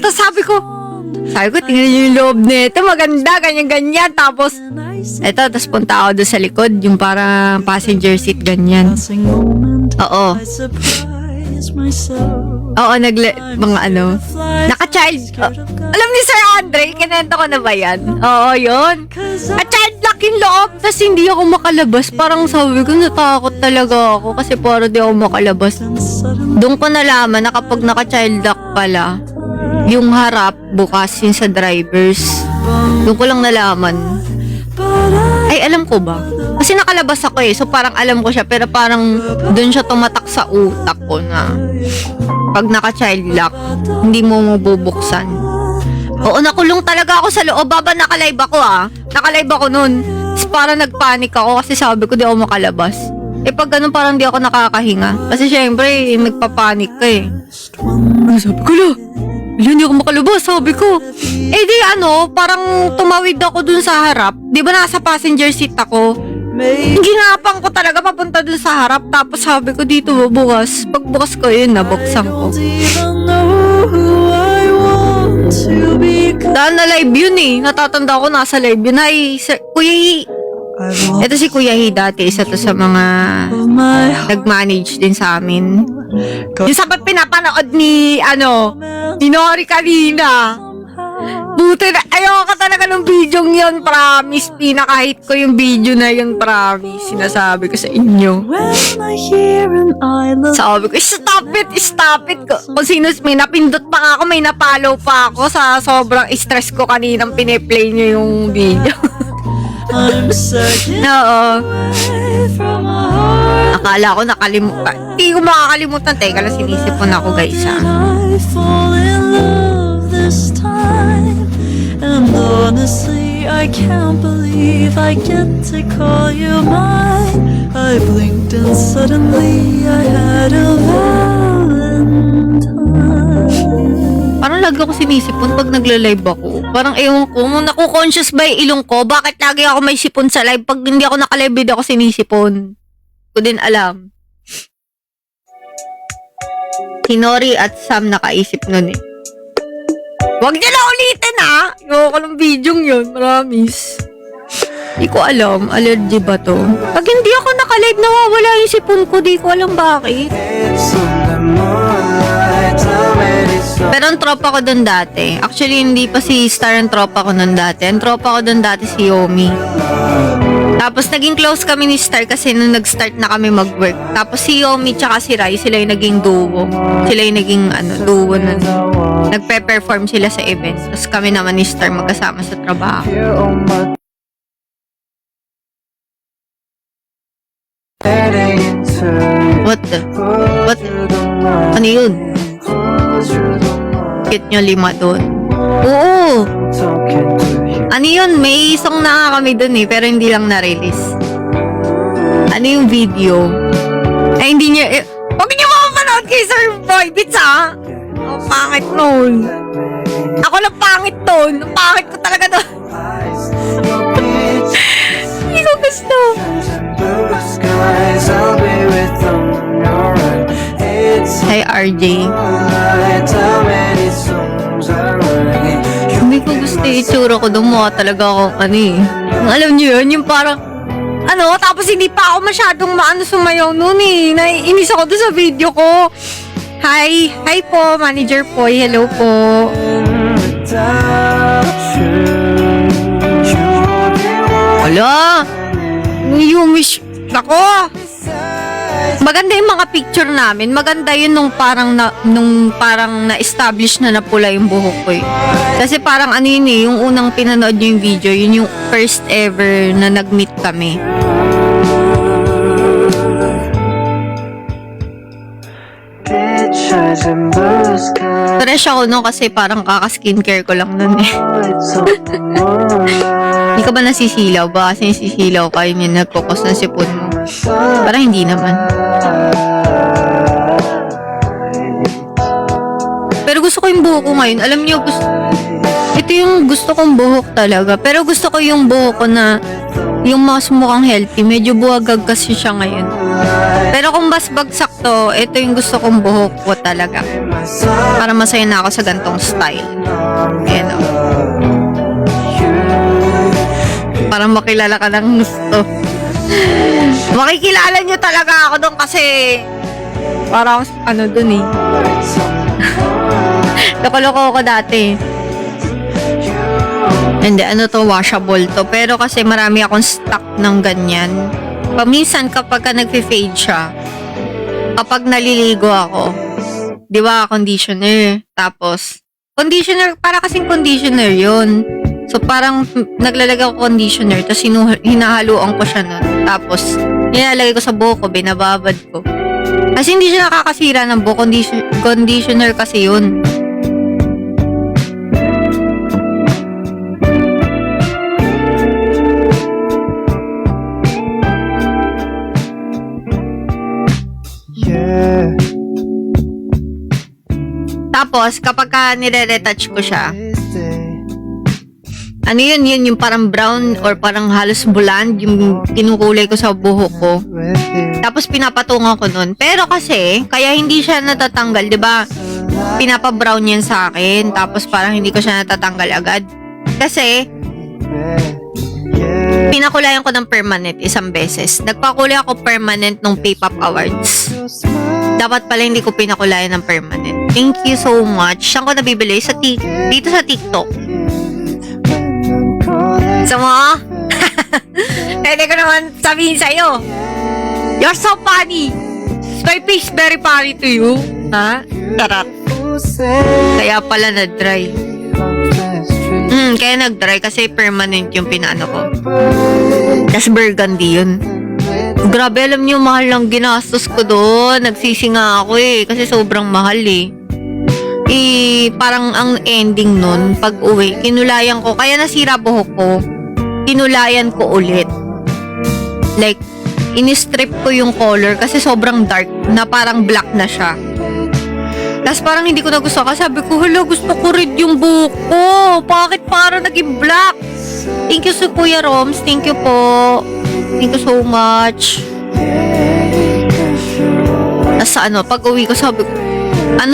Tapos sabi ko, tingnan niyo yung loob nito. Maganda, ganyan-ganyan. Tapos, tapos punta ako doon sa likod. Yung parang passenger seat, ganyan. Oo. Oo, naka-child. Alam ni Sir Andre, kinento ko na ba yan? Oo, yun. Child lock yung loob, tapos hindi ako makalabas. Parang sabi ko, natakot talaga ako kasi parang di ako makalabas. Doon ko nalaman na kapag naka-child lock pala, yung harap bukas yun sa drivers. Doon ko lang nalaman. Ay, alam ko ba? Kasi nakalabas ako eh. So, parang alam ko siya. Pero parang doon siya tumatak sa utak ko na pag naka-child lock, hindi mo mabubuksan. Oo, nakulong talaga ako sa loob. Baba, nakalive ako Nakalive ako nun. Tapos parang nagpanik ako kasi sabi ko di ako makalabas. Eh, pag ganun parang di ako nakakahinga. Kasi syempre, nagpapanik ka eh. Sabi ko hindi ako makalabas, sabi ko. Eh di parang tumawid ako dun sa harap. Di ba nasa passenger seat ako? Ginapan ko talaga papunta dun sa harap. Tapos sabi ko dito bukas. Pagbukas ko yun, nabuksan ko. Dahil na live yun eh. Natatanda ko nasa live yun. Ay, Kuya Hi. Ito si Kuya Hi dati. Isa to sa mga nag-manage din sa amin. Yung sa pinapanood ni Nori kanina. Buti na, ayoko talaga ng video yun, promise. Pinaka-hate ko yung video na yun, promise. Sinasabi ko sa inyo. Sabi ko, stop it. Kung sino, may napindot pa nga ako, may napalaw pa ako sa sobrang stress ko kaninang piniplay nyo yung video. Oo. Akala ko nakalimutan. Hindi ko makakalimutan. Teka lang, sinisipon ako guys And honestly, I can't believe I get to call you mine. I blinked and suddenly I had a Valentine. Parang lagi ako sinisipon pag nagla-live ako. Parang ewan ko, naku-conscious ba yung ilong ko? Bakit lagi ako may sipon sa live? Pag hindi ako naka-live, hindi ako sinisipon. Ko din alam. Si Nori at Sam nakaisip nun eh. Huwag niyo na ulitin Ayoko ng video yun, promise. Di ko alam, allergy ba to? Pag hindi ako naka-live, nawawala yung sipon ko. Di ko alam bakit. Pero ang tropa ko doon dati. Actually, hindi pa si Star ang tropa ko doon dati. Ang tropa ko doon dati si Yomi. Tapos naging close kami ni Star kasi nung nag-start na kami mag-work. Tapos si Yomi tsaka si Rai, sila yung naging duo. Sila yung naging duo na nagpe-perform sila sa events. Tapos kami naman ni Star magkasama sa trabaho. What? Ano yun? Cute nyo 5 doon. Oo! Ano yun? May song na nga kami doon eh, pero hindi lang na-release. Ano yung video? Ay, hindi nyo... Huwag nyo mamanood kay Sir Boy Bits Oh, pangit nun. Ako lang pangit doon. Ang pangit ko talaga doon. Hindi ko gusto. Hi, RJ. Hindi ko gusto yung itsura ko doon. Mukha talaga akong alam nyo yun, yung parang tapos hindi pa ako masyadong sumayaw noon eh. Naiinis ako doon sa video ko. Hi po, Manager Poy. Hello po. Ala, yumish. Ako. Maganda yung mga picture namin. Maganda yun nung parang na-establish na pula yung buhok ko eh. Kasi parang yung unang pinanood nyo yung video, yun yung first ever na nag-meet kami. Stress ako nun kasi parang kaka-skincare ko lang nun eh. Hindi ka ba nasisilaw? Ba kasi nasisilaw ka yun yung nagkukos ng sipon mo? Parang hindi naman. Pero gusto ko yung buhok ko ngayon. Alam niyo, ito yung gusto kong buhok talaga. Pero gusto ko yung buhok ko na yung mas mukhang healthy. Medyo buwagag kasi siya ngayon. Pero kung mas bagsak to, ito yung gusto kong buhok ko talaga. Para masaya na ako sa gantong style. Ayan o. Para makilala ka ng gusto. Makikilala nyo talaga ako doon kasi parang doon eh. Loko-loko ko dati. Hindi, washable to. Pero kasi marami akong stock ng ganyan. Paminsan kapag ka nagfe-fade siya, kapag naliligo ako, di ba, conditioner. Tapos, conditioner, para kasing conditioner yun. So, So, parang naglalagay ako conditioner, tapos hinahaluan ko siya nun. Tapos, nilalagay ko sa buhok ko, binababad ko. Kasi hindi siya nakakasira ng buhok, conditioner kasi yun. Yeah. Tapos, kapag nire-retouch ko siya, This day. ano yun, yung parang brown or parang halos blonde, yung kinukulay ko sa buhok ko. With you. Tapos pinapatungan ko nun. Pero kasi, kaya hindi siya natatanggal, di ba? Pinapa-brown yan sa akin. Tapos parang hindi ko siya natatanggal agad. Kasi, Yeah. pinakulayan ko ng permanent isang beses. Nagpakulay ako permanent nung P-Pop Awards. Your smile. Dapat pala hindi ko pinakulayan ng permanent. Thank you so much. Saan ko nabibili? Dito sa TikTok. When I'm calling. Sa mo? Pwede ko naman sabihin sa'yo. You're so funny. My face very funny to you. Ha? Tarat. Who said Kaya pala na-dry. hopeless dreams Kaya nag-dry kasi permanent yung pinaano ko. Tas burgundy yun. Grabe, alam niyo, mahal lang ginastos ko doon. Nagsisinga ako kasi sobrang mahal parang ang ending nun, pag uwi, kinulayan ko, kaya nasira buhok ko, kinulayan ko ulit. Like, in-strip ko yung color kasi sobrang dark, na parang black na siya. Tapos parang hindi ko na gusto kasi sabi ko, hala, gusto ko red yung buhok ko. Bakit parang naging black? Thank you so Kuya Roms. Thank you po. Thank you so much. Tapos pag uwi ko sabi ko,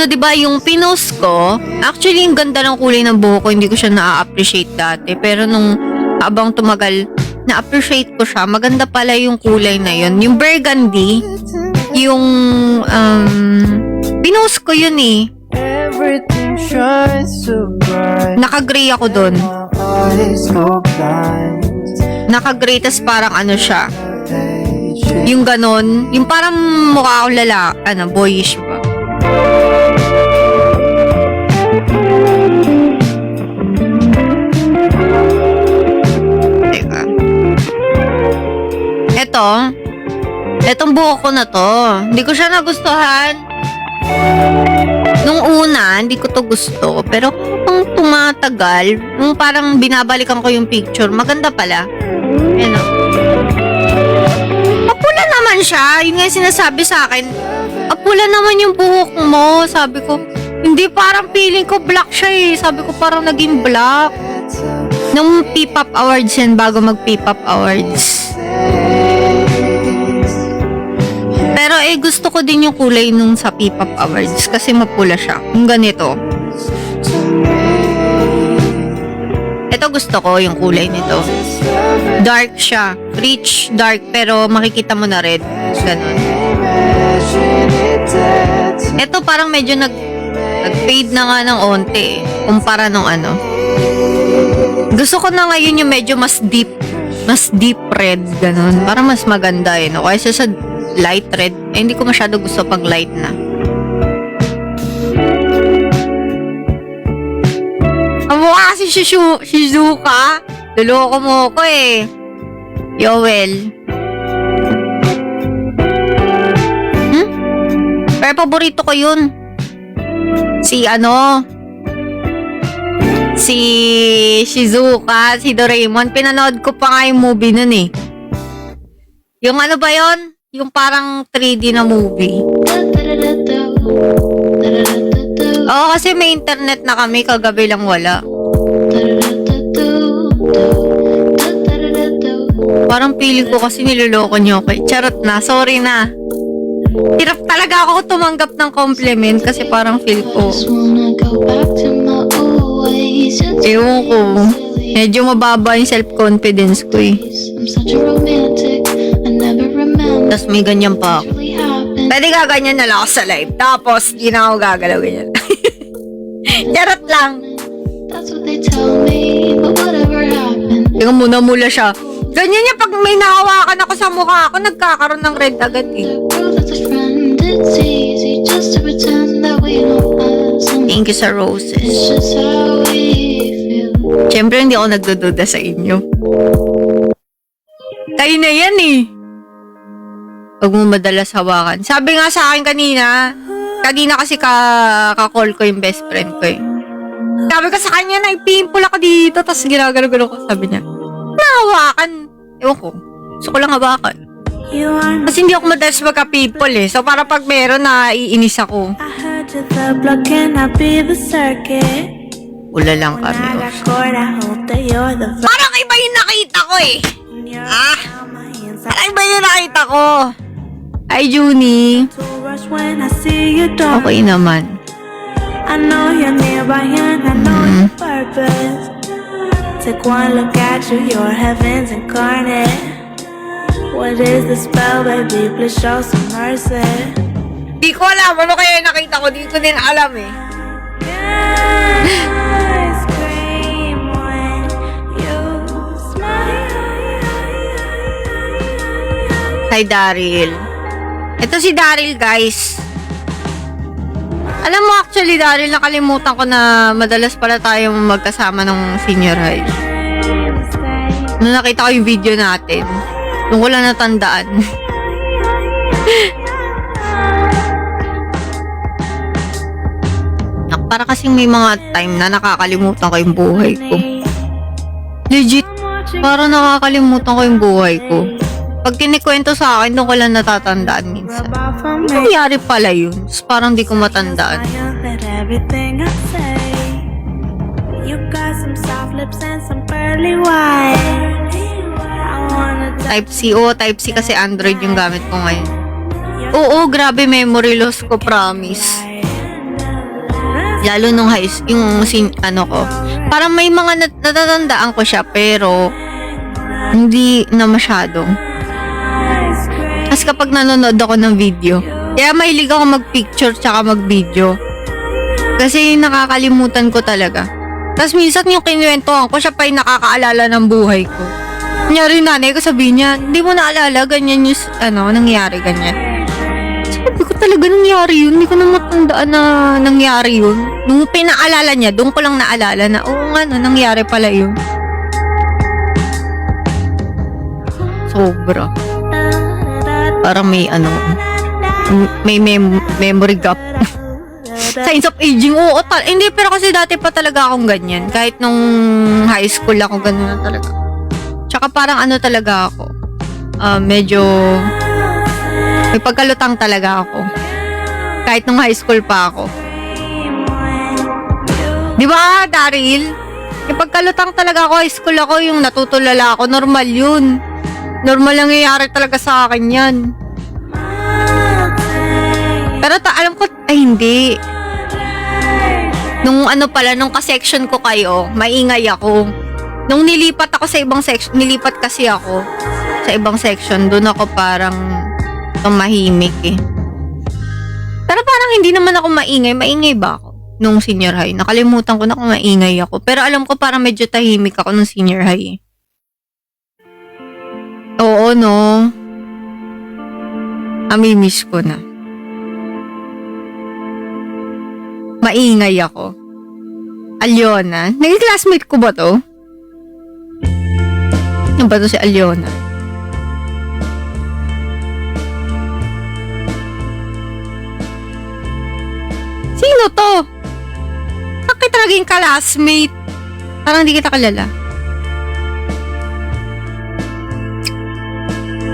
diba yung pinost ko, actually yung ganda ng kulay ng buhok ko, hindi ko siya na-appreciate dati. Pero nung habang tumagal, na-appreciate ko siya. Maganda pala yung kulay na yun. Yung burgundy, yung pinost ko yun everything shines so bright. Naka-gray ako dun. My eyes go blind. Naka-gray, tas parang siya. They change. Yung ganon, yung parang mukha akong boyish ba? Teka. Etong buhok ko na to. Hindi ko siya nagustuhan. Nung una, hindi ko to gusto. Pero kung tumatagal, nung parang binabalikan ko yung picture, maganda pala. Ayan o. Mapula naman siya. Yun nga yung sinasabi sa akin. Mapula naman yung buhok mo. Sabi ko, hindi, parang feeling ko black siya Sabi ko, parang naging black. Nung P-Pop Awards yan, bago mag-P-Pop Awards. Pero gusto ko din yung kulay nung sa P-Pop Awards kasi mapula siya. Yung ganito. Ito gusto ko yung kulay nito. Dark siya. Rich, dark, pero makikita mo na red. Ganon. Ito parang medyo nag-fade na nga ng onte kumpara nung Gusto ko na ngayon yung medyo mas deep red. Ganon. Parang mas maganda no? Kaysa sa light red. Hindi ko masyado gusto pag light na. Ang mukha kasi Shizuka. Luloko mo ko Yoel. Pero paborito ko yun. Si Shizuka, si Doraemon. Pinanood ko pa nga yung movie nun Yung ba yun? Yung parang 3D na movie. Oo, kasi may internet na kami. Kagabi lang wala. Parang feeling ko kasi niloloko niyo ako. Charot na. Sorry na. Hirap talaga ako tumanggap ng compliment kasi parang feel ko. Ewan ko. Medyo mababa yung self-confidence ko Tapos may ganyan pa ako. Pwede gaganyan na lang ako sa live. Tapos, di na ako gagalaw ganyan. Charot lang. Tingnan mo, namula siya. Ganyan niya pag may nakawakan ako sa mukha ako, nagkakaroon ng red agad Thank you sa roses. Siyempre, hindi ako nagdududa sa inyo. Kayo na yan eh. Huwag mo madalas hawakan. Sabi nga sa akin kanina kasi ka-call ko yung best friend ko eh. Sabi ko sa kanya, nagpimple ako dito, tapos ginagano-gano ko. Sabi niya, nahawakan. Ewan ko. Gusto ko lang hawakan. Kasi hindi ako madalas magka-pimple eh. So, para pag meron, naiinis ako. I heard you the block and I be the circuit. Ula lang When kami. I got caught, I hope that you're the Parang iba yung nakita ko eh. Ah, parang iba yung nakita ko. Hi, Junie. to rush when I see you, dark. Okay naman. I know you're nearby and I know your purpose. Take one look at you, you're heaven's incarnate. What is the spell, baby? Please show some mercy. Di ko alam. Ano kaya yung nakita ko? Di ko din alam eh. I scream when you smile. Hi, Daryl. Ito si Daryl, guys. Alam mo, actually, Daryl, nakalimutan ko na madalas pala tayo magkasama ng senior high. Nung nakita ko yung video natin, nung wala natandaan. Para kasing may mga time na nakakalimutan ko yung buhay ko. Legit, parang nakakalimutan ko yung buhay ko. Pag kinikwento sa akin, doon ko lang natatandaan minsan. Ano nangyari pala yun? Tapos parang di ko matandaan. That everything I say. You got some soft lips and some pearly white. I wanna Type C. Oo, Type C kasi Android yung gamit ko ngayon. Oo, grabe memory loss ko, promise. Lalo nung ano ko. Parang may mga natatandaan ko siya, pero hindi na masyado. Kasi kapag nanonood ako ng video, kaya mahilig ako mag-picture tsaka mag-video. Kasi nakakalimutan ko talaga. Tapos minsan yung kinuwentohan ko, siya pa yung nakakaalala ng buhay ko. Kunyari nanay ko, sabihin niya, hindi mo naalala, ganyan yung, nangyari, ganyan. Sabi ko talaga nangyari yun, hindi ko na matandaan na nangyari yun. Nung pinaalala niya, doon ko lang naalala na, oo nga, nangyari pala yun. Sobra. Parang may memory gap. Signs of aging, oo, hindi, pero kasi dati pa talaga akong ganyan. Kahit nung high school ako, ganun na talaga. Tsaka parang talaga ako, medyo, may pagkalutang talaga ako. Kahit nung high school pa ako. Di ba, Daryl? May pagkalutang talaga ako, high school ako, yung natutulala ako, normal yun. Normal lang nangyayari talaga sa akin yan. Pero alam ko, ay hindi. Nung nung ka-section ko kayo, maingay ako. Nung nilipat ako sa ibang section, nilipat kasi ako sa ibang section, doon ako parang tumahimik eh. Pero parang hindi naman ako maingay. Maingay ba ako nung senior high? Nakalimutan ko na kung maingay ako. Pero alam ko parang medyo tahimik ako nung senior high eh. Oo, no? Amimiss ko na. Maingay ako. Alyona. Naging classmate ko ba to? Ano ba to si Alyona? Sino to? Bakit naging classmate? Parang hindi kita kalala.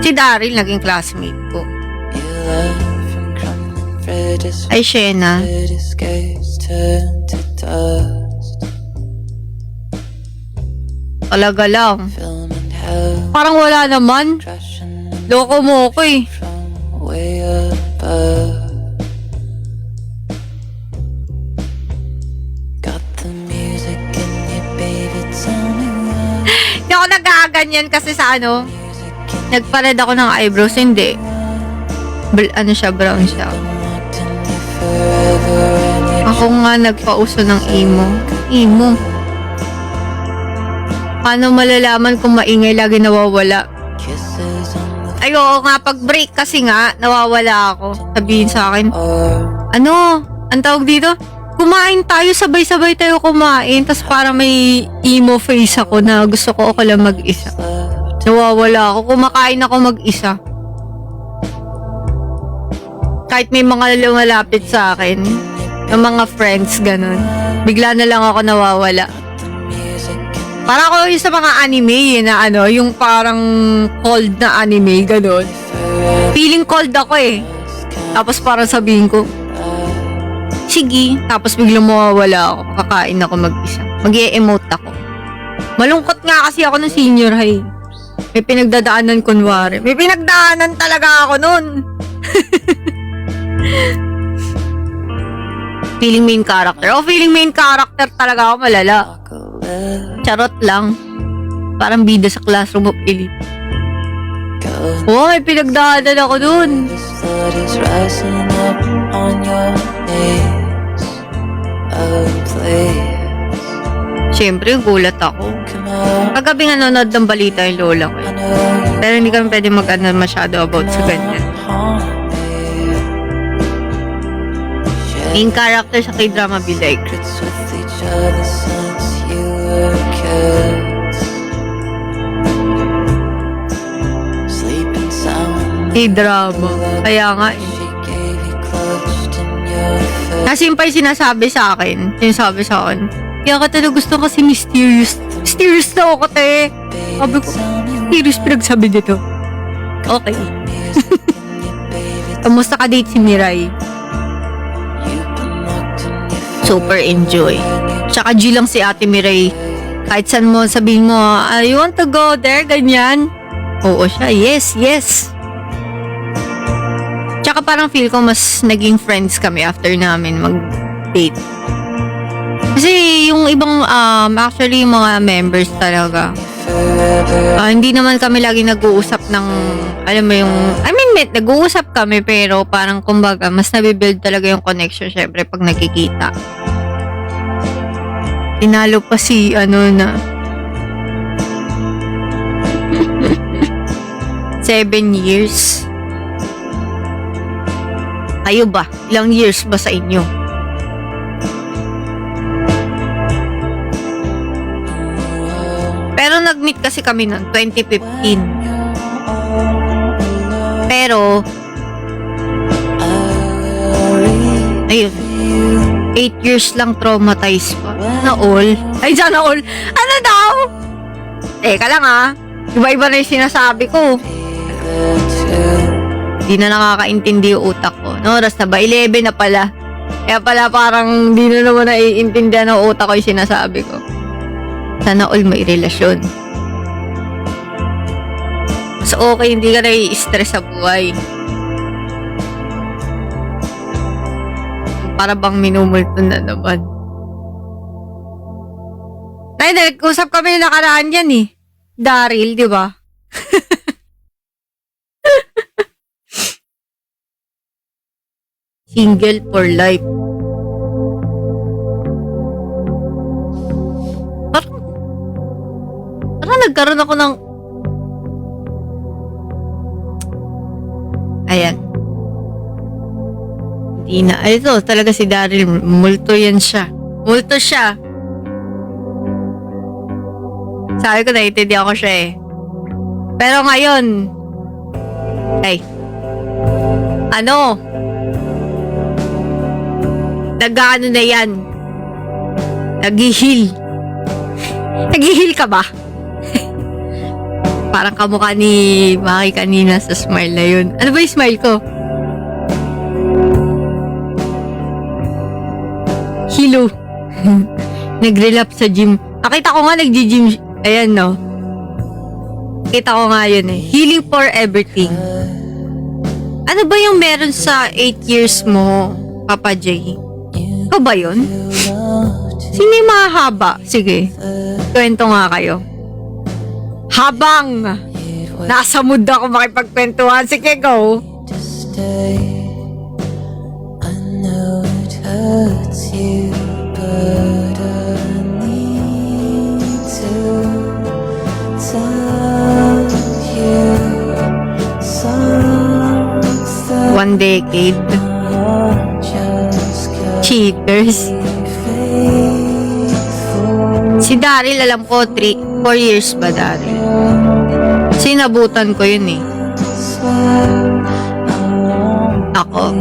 Si Daryl naging classmate ko. Ay, Shena. Talaga lang. Parang wala naman. Loko mo ko eh. Hindi ako nagaganyan kasi sa nagpared ako ng eyebrows, hindi. Brown siya. Ako nga nagpauso ng emo. Paano malalaman kung maingay lagi nawawala? Ay, oo nga, pag break kasi nga, nawawala ako. Sabihin sa akin, ang tawag dito? kumain tayo, sabay-sabay tayo kumain, tapos para may emo face ako na gusto ko ako lang mag-isa. Nawawala ako, kumakain ako mag-isa. Kahit may mga lumalapit sa akin, yung mga friends, ganun. Bigla na lang ako nawawala. Para ako yung sa mga anime, na ano, yung parang cold na anime, ganun. Feeling cold ako eh. Tapos parang sabihin ko, sige. Tapos biglang mawawala ako. Kakain ako mag-isa. Mag-e-emote ako. Malungkot nga kasi ako ng senior high. May pinagdadaanan kunwari. May pinagdaanan talaga ako nun. Feeling main character. Oh, feeling main character talaga ako, malala. Charot lang. Parang bida sa Classroom of Elite. Oh, may pinagdaanan ako dun. Siyempre, gulat ako. Kagabi nga nanonood ng balita yung lola ko. Pero hindi kami pwede mag-ano masyado about sa ganyan. Main character sa K-drama be like. K-drama. Kaya nga eh. Nasimpay sinasabi sa akin. Sinasabi sa akin. Kaya ka talaga gusto kasi mysterious. Mysterious na ako, te. Sabi ko, mysterious pinagsabi dito. Okay. Kamusta ka date si Mirai? Super enjoy. Tsaka G lang si Ate Mirai. Kahit saan mo sabihin mo, you want to go there? Ganyan. Oo siya. Yes, yes. Tsaka parang feel ko mas naging friends kami after namin mag-date. Kasi yung ibang, actually yung mga members talaga, hindi naman kami lagi nag-uusap ng, alam mo yung, nag-uusap kami pero parang kumbaga, mas nabibuild talaga yung connection syempre pag nakikita. Tinalo pa si, 7 years. Kayo ba? Ilang years ba sa inyo? Pero nag-meet kasi kami noong 2015. Pero, ayun, 8 years lang traumatized pa. Na all. Ay, sana all. Ano daw? Teka lang Iba-iba na yung sinasabi ko. Di na nakakaintindi yung utak ko. No, oras na ba? 11 na pala. Kaya pala parang di na naman naiintindihan ng utak ko yung sinasabi ko. Sana all may relasyon. Mas okay, hindi ka nai-stress sa buhay. Para bang minumulto na naman. Ay, nag-usap kami na nakaraan yan eh. Daryl, di ba? Single for life. Parang nagkaroon ako ng... Ayan. Hindi na. Ay, ito, talaga si Daryl. Multo yan siya. Multo siya. Sabi ko, naiintindihan ko siya eh. Pero ngayon, nag-ano na yan? Nag-heal. Nag-heal ka ba? Parang kamukha ni Maki kanina sa smile na yun. Ano ba yung smile ko? Hilo. Nag-relapse sa gym. Nakita ko nga nag-gym. Ayan, no? Kita ko nga yun eh. Healing for everything. Ano ba yung meron sa 8 years mo, Papa J? Ikaw ba yun? Sino yung mahaba? Sige. Kwento nga kayo. Habang nasa mood ako makipagkwentuhan. Sige, go. I know it hurts you, but I need to tell you something. 1 decade. Just 'cause Cheaters. Si Daryl, alam ko, 4 years ba, Daryl? Sinabutan ko yun eh. Ako.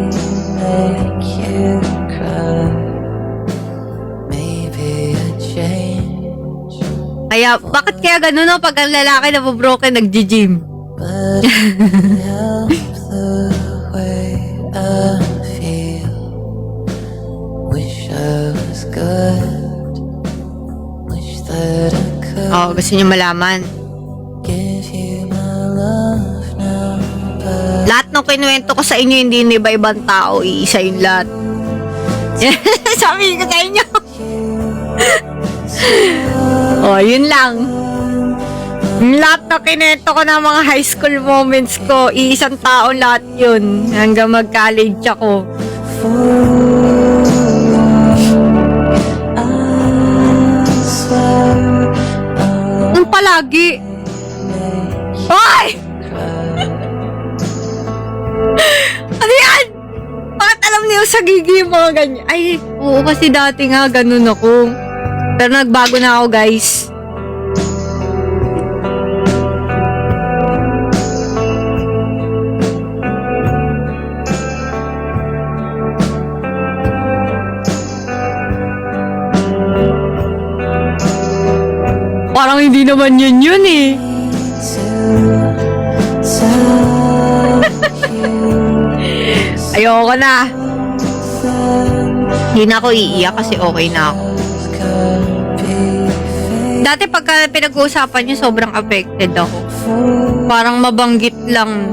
Kaya, bakit kaya ganun no? Pag ang lalaki na broken, nag-gym? Oh, gusto niyo malaman? Lahat ng kinuwento ko sa inyo, hindi na iba-ibang tao, iisa yung lahat. Sabi ko sa inyo. Oh, yun lang. Lahat na kinuwento ko ng mga high school moments ko, iisang tao lahat yun. Hanggang mag-college ako. Nung palagi. Hoy! Ano yan? Bakit alam niyo sa gigi yung mga ganyan? Ay, oo, kasi dati nga ganun ako. Pero nagbago na ako, guys. Parang hindi naman yun eh. Ayoko na. Hindi na ako iiyak kasi okay na ako. Dati pagka pinag-uusapan niyo, sobrang affected ako. Parang mabanggit lang.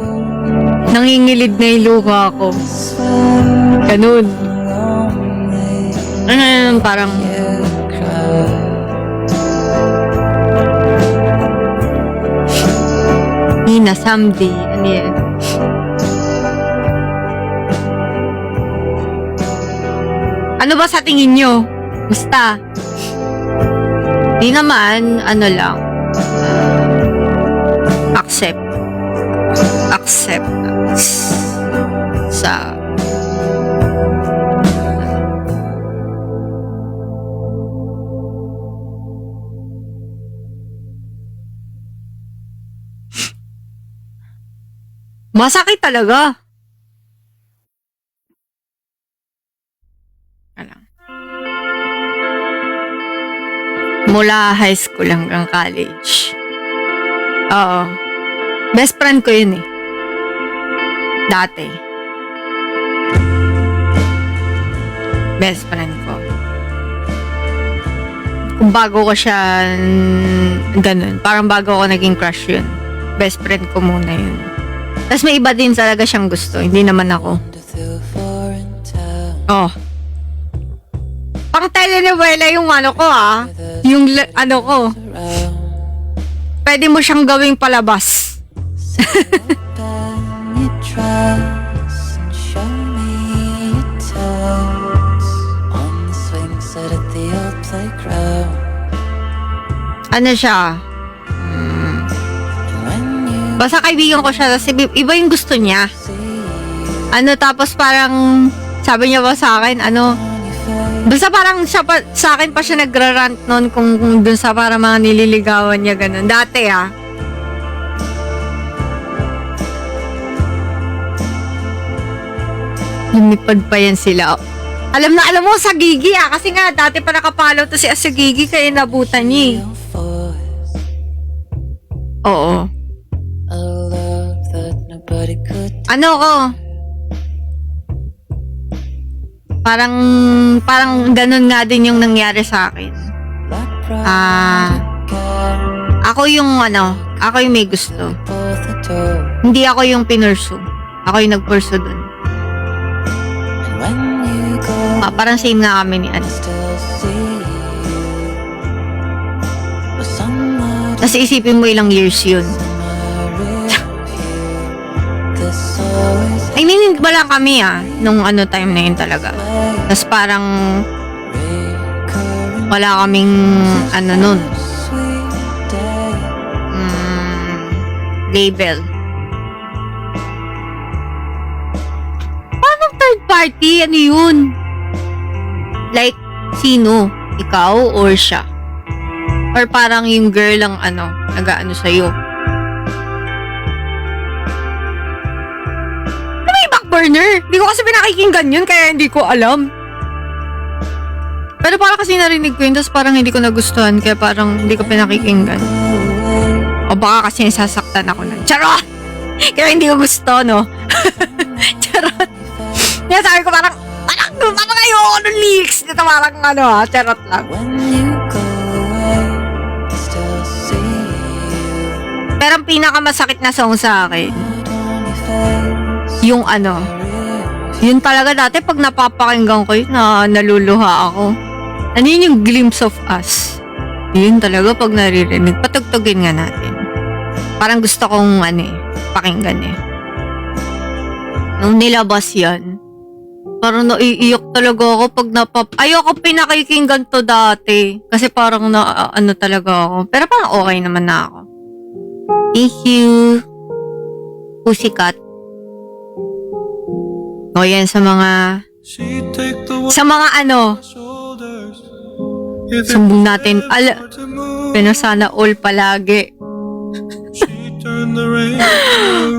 Nangingilid na yung luha ko. Ganun. Parang... Nina, someday. Ano yan? Ano ba sa tingin nyo? Basta. Di naman, ano lang. Accept. Acceptance. Sa... Masakit talaga. Ano? Mula high school hanggang college. Oo. Best friend ko yun eh. Dati. Best friend ko. Kung bago ko siya ganun. Parang bago ko naging crush yun. Best friend ko muna yun. Tapos may iba din talaga siyang gusto. Hindi naman ako. Oh. Pang telenovela yung ano ko ah. Yung ano ko. Pwede mo siyang gawing palabas. Ano siya? Basta kaibigan ko siya, kasi iba yung gusto niya. Ano, tapos parang, sabi niya ba sa akin, ano, basta parang siya pa, sa akin pa siya nagra-rant noon kung dun sa parang mga nililigawan niya, ganun. Dati ah. Lumipad pa yan sila. Alam mo, sa Gigi ah, kasi nga, dati pa nakapalaw to si Gigi, kaya nabutan niya eh. Oo. Ano ko? Parang ganun nga din yung nangyari sa akin. Ako yung may gusto. Hindi ako yung pinursu. Ako yung nagpursu dun. Parang same nga kami ni Anne. Kasi isipin mo ilang years yun. I mean, wala kami nung time na yun talaga. Tapos parang wala kaming nun label. Paano third party? Ano yun? Like, Sino? Ikaw or siya? Or parang yung girl ang nag-aano sa'yo? Ano may back burner? Hindi ko kasi pinakikinggan yun, kaya hindi ko alam. Pero parang kasi narinig ko yun, tapos parang hindi ko nagustuhan, kaya parang hindi ko pinakikinggan. O baka kasi nasasaktan ako na. Charot! Kaya hindi ko gusto, no? Charot. Kaya sabi ko parang ayoko ng lyrics. Dito parang charot lang. Pero ang pinakamasakit na song sa akin, yung yun talaga dati pag napapakinggan ko yun, naluluha ako. Ano yun yung Glimpse of Us? Yun talaga pag naririnig. Patugtugin nga natin. Parang gusto kong pakinggan Nung nilabas yan, parang naiiyak talaga ako pag ayoko pinakikinggan to dati. Kasi parang talaga ako. Pero parang okay naman na ako. Thank you, Pussycat. O yan, sa mga sumbong natin. Pinasana all palagi.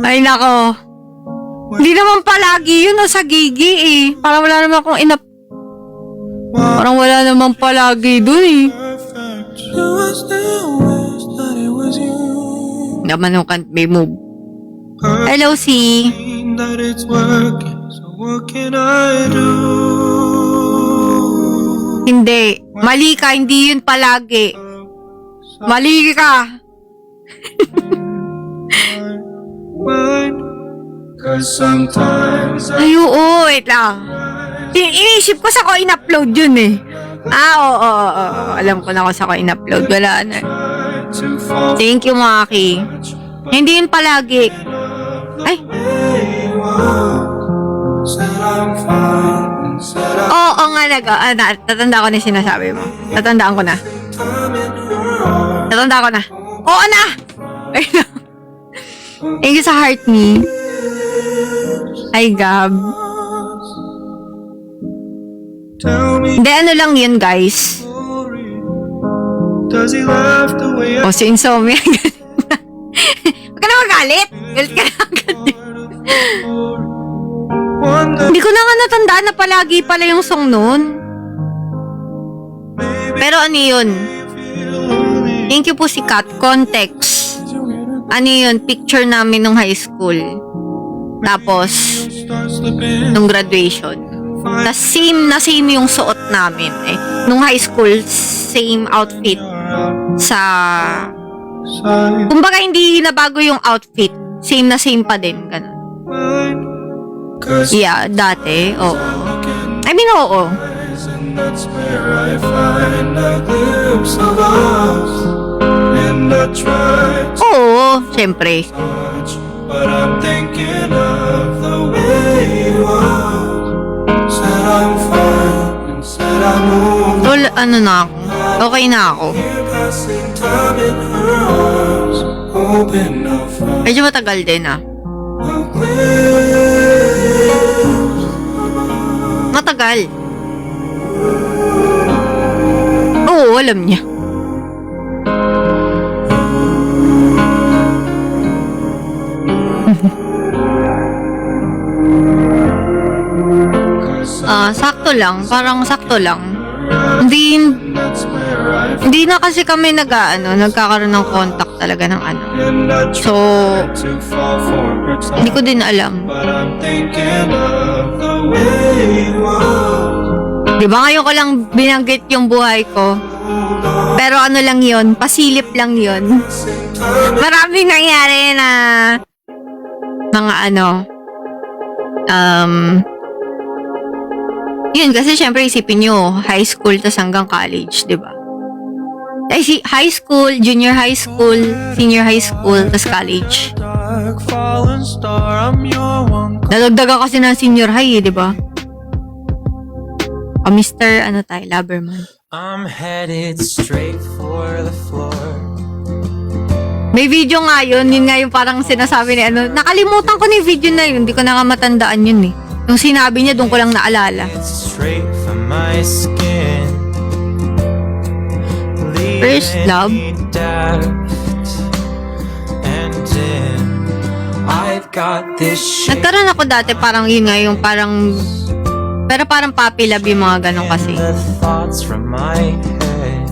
Ay nako. Hindi naman palagi yun, sa gigi Parang wala naman akong Parang wala naman palagi dun Naman yung can't be moved. Hello, C. Hindi. Mali ka, hindi yun palagi. Mali ka. Ay, oo, wait lang. Iniisip ko sa ko in-upload yun oo. Alam ko na kung sa ko in-upload. Wala na. Thank you, Maki. Hindi yun palagi. Ay. Oo nga, tatanda ko na yung sinasabi mo. Tatandaan ko na. Oo na! Ay, no. Thank you sa heart me. Ay, Gab. Hindi, lang yun, guys. Si Insomnia. Huwag ka na magalit. Galit ka na agad. Hindi ko na nga natandaan na palagi pala yung song nun. Pero yun? Thank you po si Kat. Context. Yun? Picture namin nung high school. Tapos, nung graduation. Tas same yung suot namin Nung high school, same outfit. Kumbaga hindi nabago yung outfit. Same pa din. Ganun. Yeah, dati. Oo. I mean, oo. Oo, syempre. But I'm thinking of the way you are. Said I'm fine and said I moved. Na ako. Okay na ako. Medyo matagal din Matagal. Oo, alam niya. Sakto lang. Parang sakto lang. Hindi na kasi kami nagkakaroon ng contact talaga ng So, hindi ko din alam. Di ba ngayon ko lang binanggit yung buhay ko? Pero lang yun, pasilip lang yun. Maraming nangyari na mga yun, kasi syempre isipin nyo, high school tas hanggang college, di ba? High school, junior high school, senior high school, tas college. Nalagdagan kasi ng senior high, di ba? Mr. Laberman. I'm headed straight for the floor. May video nga yun nga yung parang sinasabi ni nakalimutan ko na yung video na yun, hindi ko na nga matandaan yun Yung sinabi niya, doon ko lang naalala. First love? I've got this shit. Nagkaroon ako dati parang yun nga yung parang pero parang puppy love yung mga ganun kasi. The thoughts from my head.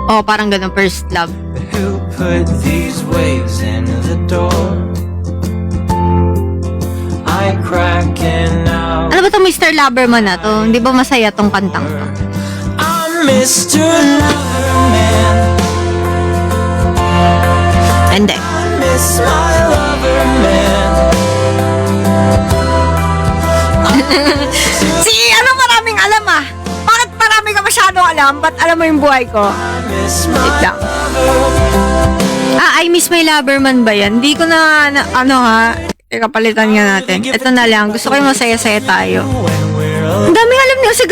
Oh, parang ganun first love. Who put these waves in the door? I cracking out. Ano ba to, Mr. Loverman na to? Hindi ba masaya tong kantang to? I'm Mr. Loverman. Hindi. Miss my Loverman. Si ano maraming alam ah? Bakit marami ka masyadong alam? Ba't alam mo yung buhay ko? Miss Wait my lang. I Miss My Loverman ba yan? Hindi ko na ano ha? Teka, palitan nga natin. Ito na lang. Gusto ko yung masaya-saya tayo. when we're Ang dami alam niya sa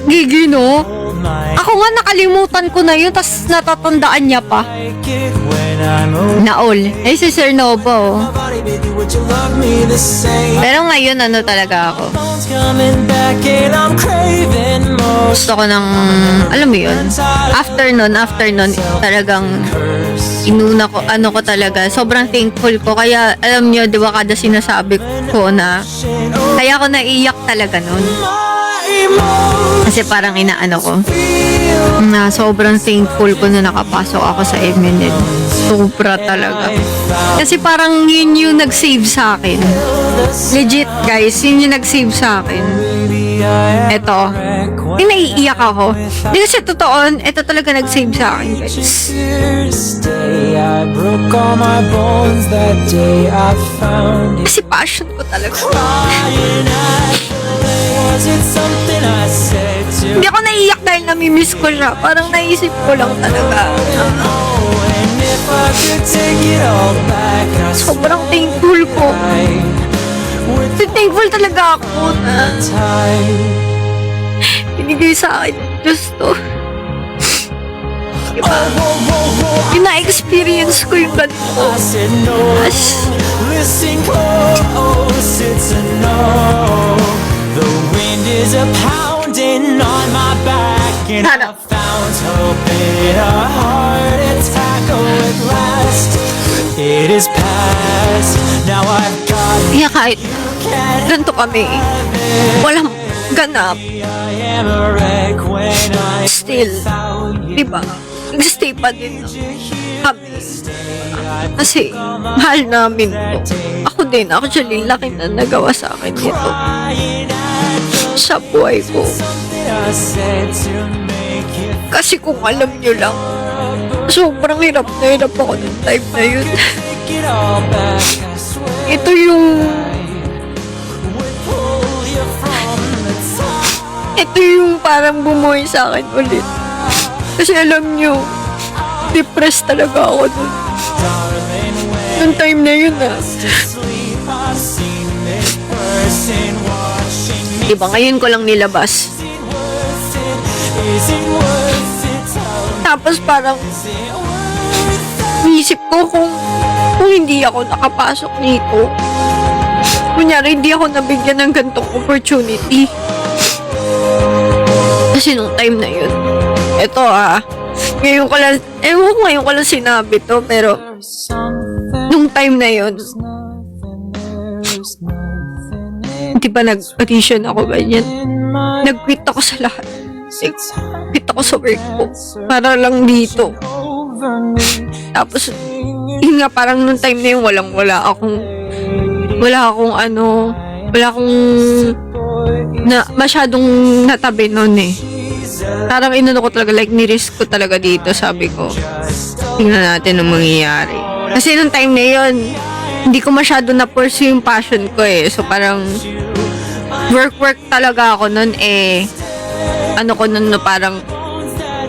Gigi, no? old. My Ako nga nakalimutan ko na yun, tas natatandaan niya pa. like it when I'm old. Naol. Eh, si Sir Nova, oh. Body, baby, would you love me the same? Pero ngayon, ano talaga ako? Phone's coming back and I'm craving more. Gusto ko ng, alam mo yun? After nun, talagang inuna ko, ano ko talaga, sobrang thankful ko. Kaya, alam nyo, di ba, kada sinasabi ko na, kaya ako naiyak talaga nun. Kasi parang inaano ko, na sobrang thankful ko na nakapasok ako sa Eminent. Sobra talaga. Kasi parang yun yung nag-save sa akin. Legit, guys, yun yung nag-save sa akin. Eto. Yung naiiyak ako. Hindi kasi totoo, ito talaga nag-save sa akin, guys. I broke all my bones that day I found it. Kasi passion ko talaga. Was it something I said to Hindi ako naiiyak dahil namimiss ko siya. Parang naisip ko lang talaga. and if I could take it all back I Sobrang thankful ko. would Thankful talaga ako na tie. binigay sa akin ng Diyos to. Diba? Yung na-experience ko yung ganito. I said no, As, listen close, it's a no. The wind is a pounding on my back and I Sana. found hope in a heart attack. Oh, at last it is past. Now I've got kaya kahit ganito kami, walang ganap, I am a wreck when I still, found you. diba? Nag-stay pa din kami. Kasi, mahal namin to. Ako din, actually, laki na nagawa sa akin nito. Sa buhay ko. I said to make it Kasi kung alam nyo lang, sobrang hirap na hirap ako ng time na yun. take it all back. I swear Ito yung, would pull you from the top. ito yung parang bumuhay sa akin ulit. Kasi alam nyo, depressed talaga ako dun. Darling, when Nung time na yun ah. to sleep, I've seen this person watching me. Diba, ngayon ko lang nilabas. Is it worth it? Is it worth it? Tell Tapos parang, me, is it worth it? iisip ko kung hindi ako nakapasok nito. Kunyari, hindi ako nabigyan ng gantong opportunity. Kasi nung time na yun, eto ngayon ko lang, ewan ko ngayon ko lang sinabi to, pero Something, nung time na yun, there's nothing di ba nag-audition ako ganyan? in my Nag-quit ako sa lahat. time Quit ako sa work ko. Para lang dito. over me. Tapos, yun nga, parang nung time na yun, wala akong masyadong natabi nun eh. Parang inano ko talaga, like, ni-risk ko talaga dito, sabi ko. Tingnan natin ang mangyayari. Kasi nung time na yun, hindi ko masyado na-pursue yung passion ko eh. So, parang, work talaga ako nun eh. Ano ko nun, no, parang,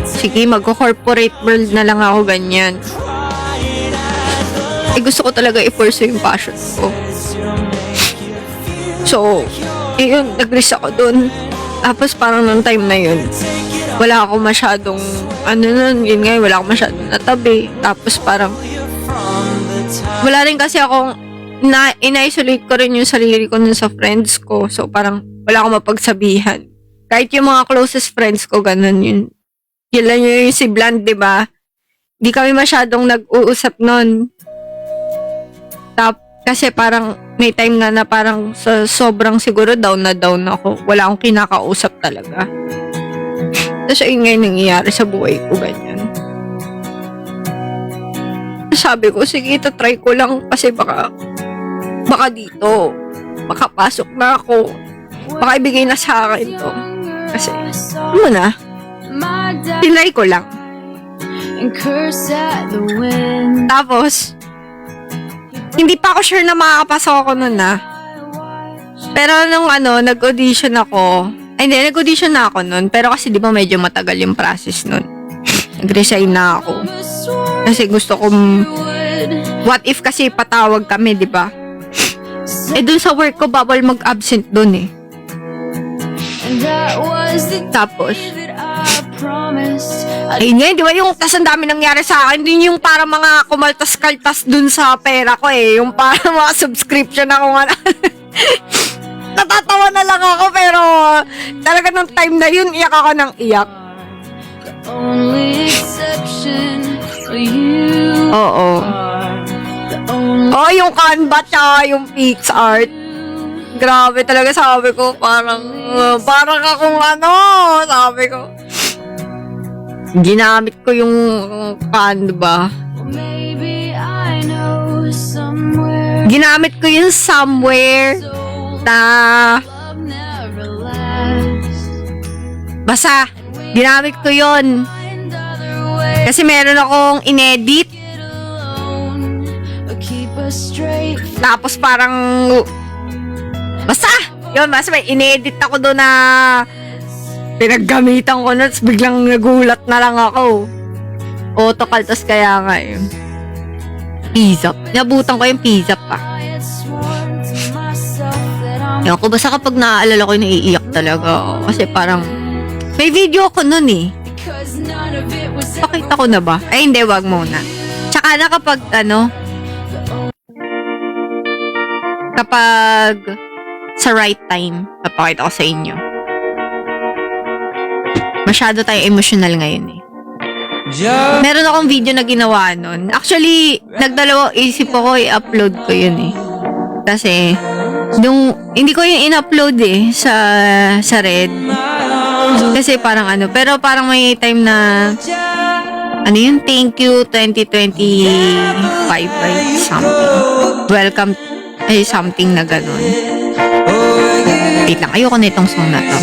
sige, mag-corporate world na lang ako ganyan. Eh, gusto ko talaga i-pursue yung passion ko. So, yun, nag-risk ako dun. Tapos parang nung time na yun, wala ako masyadong, yun nga, wala ako masyadong natabi. Tapos parang, wala rin kasi akong, in-isolate ko rin yung sarili ko nun sa friends ko. So parang, wala akong mapagsabihan. Kahit yung mga closest friends ko, ganun yun. Yun lang yung si Bland, di ba? di kami masyadong nag-uusap nun. Kasi parang may time nga na parang sobrang siguro down na down ako. Wala akong kinakausap talaga. Tapos ayun ngayon nangyayari sa buhay ko, ganyan. Sabi ko, sige, try ko lang kasi baka dito, makapasok na ako. Baka ibigay na sa akin to. Kasi, ano na, tinry ko lang. Tapos, hindi pa ako sure na makakapasok ako nun na. Pero nung nag-audition ako, nag-audition na ako nun, pero kasi di ba medyo matagal yung process nun. Nag-resign na ako. Kasi gusto kong, what if kasi patawag kami, di ba? Dun sa work ko, bawal mag-absent dun eh. Tapos, ayun nga, di ba yung tas ang dami nangyari sa akin, dun yung para mga kumaltas-kaltas dun sa pera ko eh, yung para mga subscription ako nga. Natatawa na lang ako, pero talaga nung time na yun, iyak ako ng iyak. Oo. Oh, yung Canva tsaka yung PixArt. Grabe talaga, sabi ko, parang akong sabi ko. Ginamit ko yung Canva. Ginamit ko yung somewhere na basta, ginamit ko yun. Kasi meron akong inedit. Tapos parang basta may inedit ako doon na pinaggamitan ko na, biglang nagulat na lang ako. Autokaltas kaya nga yun. Pizza. Nabutan ko yung pizza pa. Ewan ko, basta kapag naaalala ko yung naiiyak talaga ako. Kasi parang may video ko nun eh. Pakita ko na ba? Ay hindi, wag muna. Tsaka na kapag sa right time, papakita ko sa inyo. Masyado tayo emotional ngayon eh. Meron akong video na ginawa nun. Actually, nagdalawang isip ako i-upload ko yun eh. Kasi, hindi ko yung in-upload eh sa Red. Kasi parang pero parang may time na yun, thank you 2025 by something. Welcome, something na ganun. Wait lang, ayoko na itong song na to.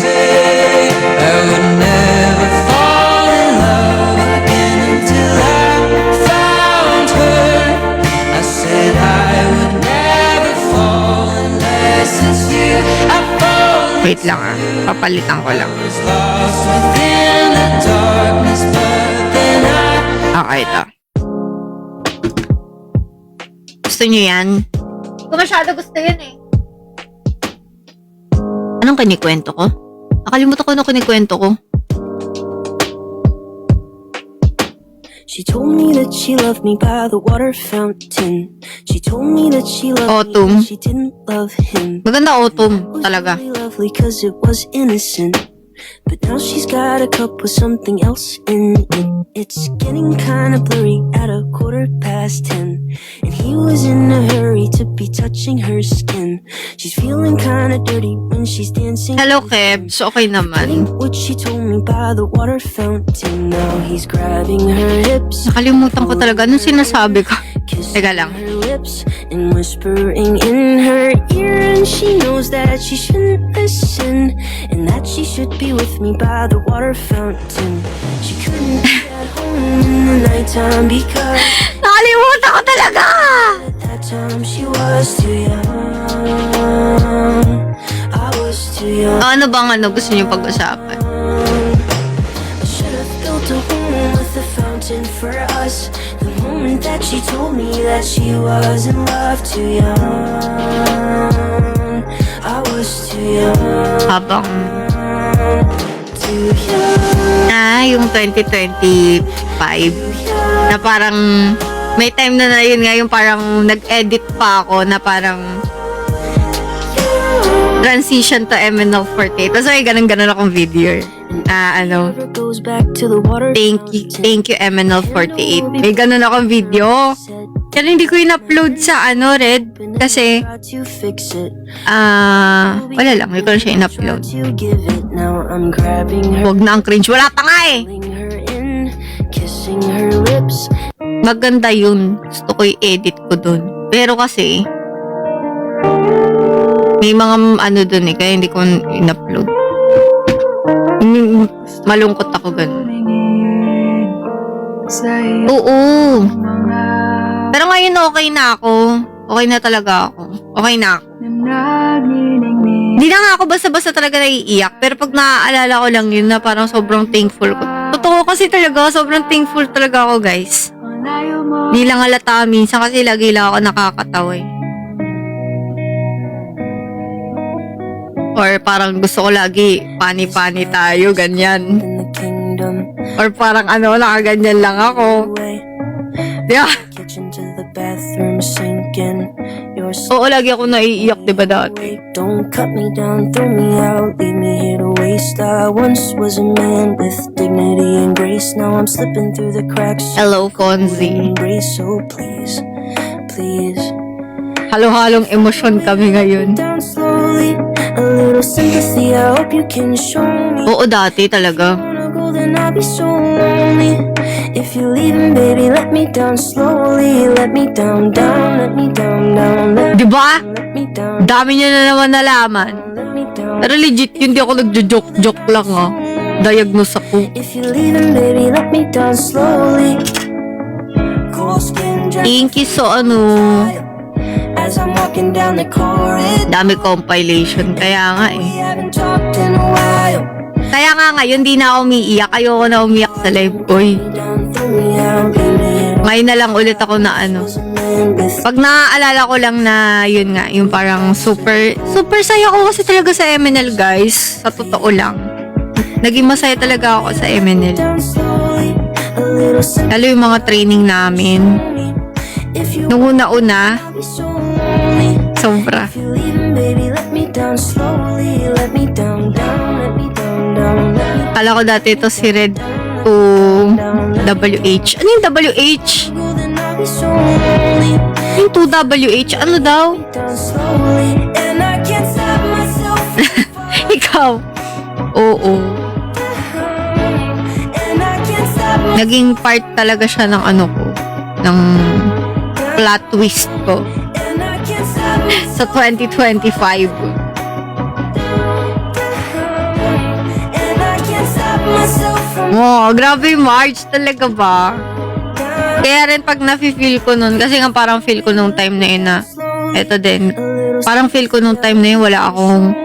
Wait lang papalitan ko lang. Okay, ito. Gusto nyo yan? Hindi ko masyado gusto yan eh. Anong kinikwento ko? Nakalimutan ko anong kinikwento ko. She told me that she loved me by the water fountain. She told me that she loved Autumn. me, she didn't love him. Maganda Autumn, talaga. It was really lovely 'cause it was innocent. But now she's got a cup with something else in it. It's getting kinda blurry at 10:15. And he was in a hurry to be touching her skin. She's feeling kinda dirty when she's dancing. Hello, Kebs. Okay naman. What she told me by the water fountain. Now he's grabbing her hips. Nakalimutan ko talaga anong sinasabi ko. Teka lang. Her lips and whispering in her ear, and she knows that she shouldn't listen, and that she should be with me by the water fountain. She couldn't be at home in the nighttime because Nakalimutan ko talaga! at that time she was too young. I was too young. Ano bang gusto niyo pag-usapan? I should have built a home with a fountain for us. The moment that she told me that she was in love, too young. I was too young. Habang, Too young. yung 2025, na parang, may time na yun nga, yung parang nag-edit pa ako, na parang, transition to MNL48. Tapos may ganun-ganun akong video. Never goes back to the water. Thank you, MNL48. May ganun akong video. Pero hindi ko in-upload sa Red. Kasi, To fix it. wala lang. Hindi ko na siya in-upload. To give it. Now I'm grabbing her, Huwag na ang cringe. Wala pa nga eh. pulling her in, kissing her lips. Maganda yun. Gusto ko i-edit ko dun. Pero kasi, may mga dun eh. Kaya hindi ko in-upload. Malungkot ako ganun. Oo. Pero ngayon okay na ako. Okay na talaga ako. Okay na ako. Hindi na nga ako basta-basta talaga naiiyak. Pero pag naaalala ko lang yun na parang sobrang thankful ko. Totoo kasi talaga. Sobrang thankful talaga ako, guys. Hindi lang halata minsan kasi lagi lang ako nakakatawa eh. Or parang gusto ko lagi pani-pani tayo, ganyan. In the kingdom. Or parang nakaganyan lang ako. Away. Yeah. Kitchen to the bathroom sinking. You're Oo, lagi ako naiiyak, diba dati? Don't cut me down, throw me out, leave me here to waste. I once was a man with dignity and grace. Now I'm slipping through the cracks. Hello, Fonzie. Embrace, so please, please. Halo-halong emosyon kami ngayon. Down slowly, a little sympathy. I hope you can show me. Oo, dati talaga. Wanna go, then I'll be so lonely. If you're leaving, baby, let me down slowly. Let me down, down, let me down, down, Diba? let me down, Dami nyo na naman nalaman. let me down. Pero legit, yun, di ako nagjo-joke-joke lang, ah. Diagnose ako. If you're leaving, baby, let me down slowly. Cool skin dress Thank you so, as I'm walking down the corridor. dami compilation. Kaya nga, eh. We haven't talked in a while. Kaya nga ngayon, di na ako umiiyak. Ayoko na umiyak sa live ko, eh. Down, throw me out, leave me here. Ngayon na lang ulit ako na Was a man with Pag naaalala ko lang na yun nga, yung parang super saya ko kasi talaga sa MNL, guys. Sa totoo lang. Naging masaya talaga ako sa MNL. down slowly, a little sympathy. Lalo yung mga training namin. If you Nung una-una, be so lonely. sobra. If you're leaving, baby, let me down slowly. Let me down, down, let me down, down, let me Kala ko dati ito si Red to WH. Ano yung WH? go, then I'll be so lonely. Yung 2WH? Ano daw? Down slowly, and I can't stop myself. Ikaw? Oo. And I can't stop myself. Naging part talaga siya ng ko. Ng plot twist ko. And I can't stop myself. Sa 2025. And I can't stop myself from Oh, grabe March talaga ba? Kaya rin pag nafe-feel ko nun, kasi nga parang feel ko nung time na yun na, eto din, parang feel ko nung time na yun, wala akong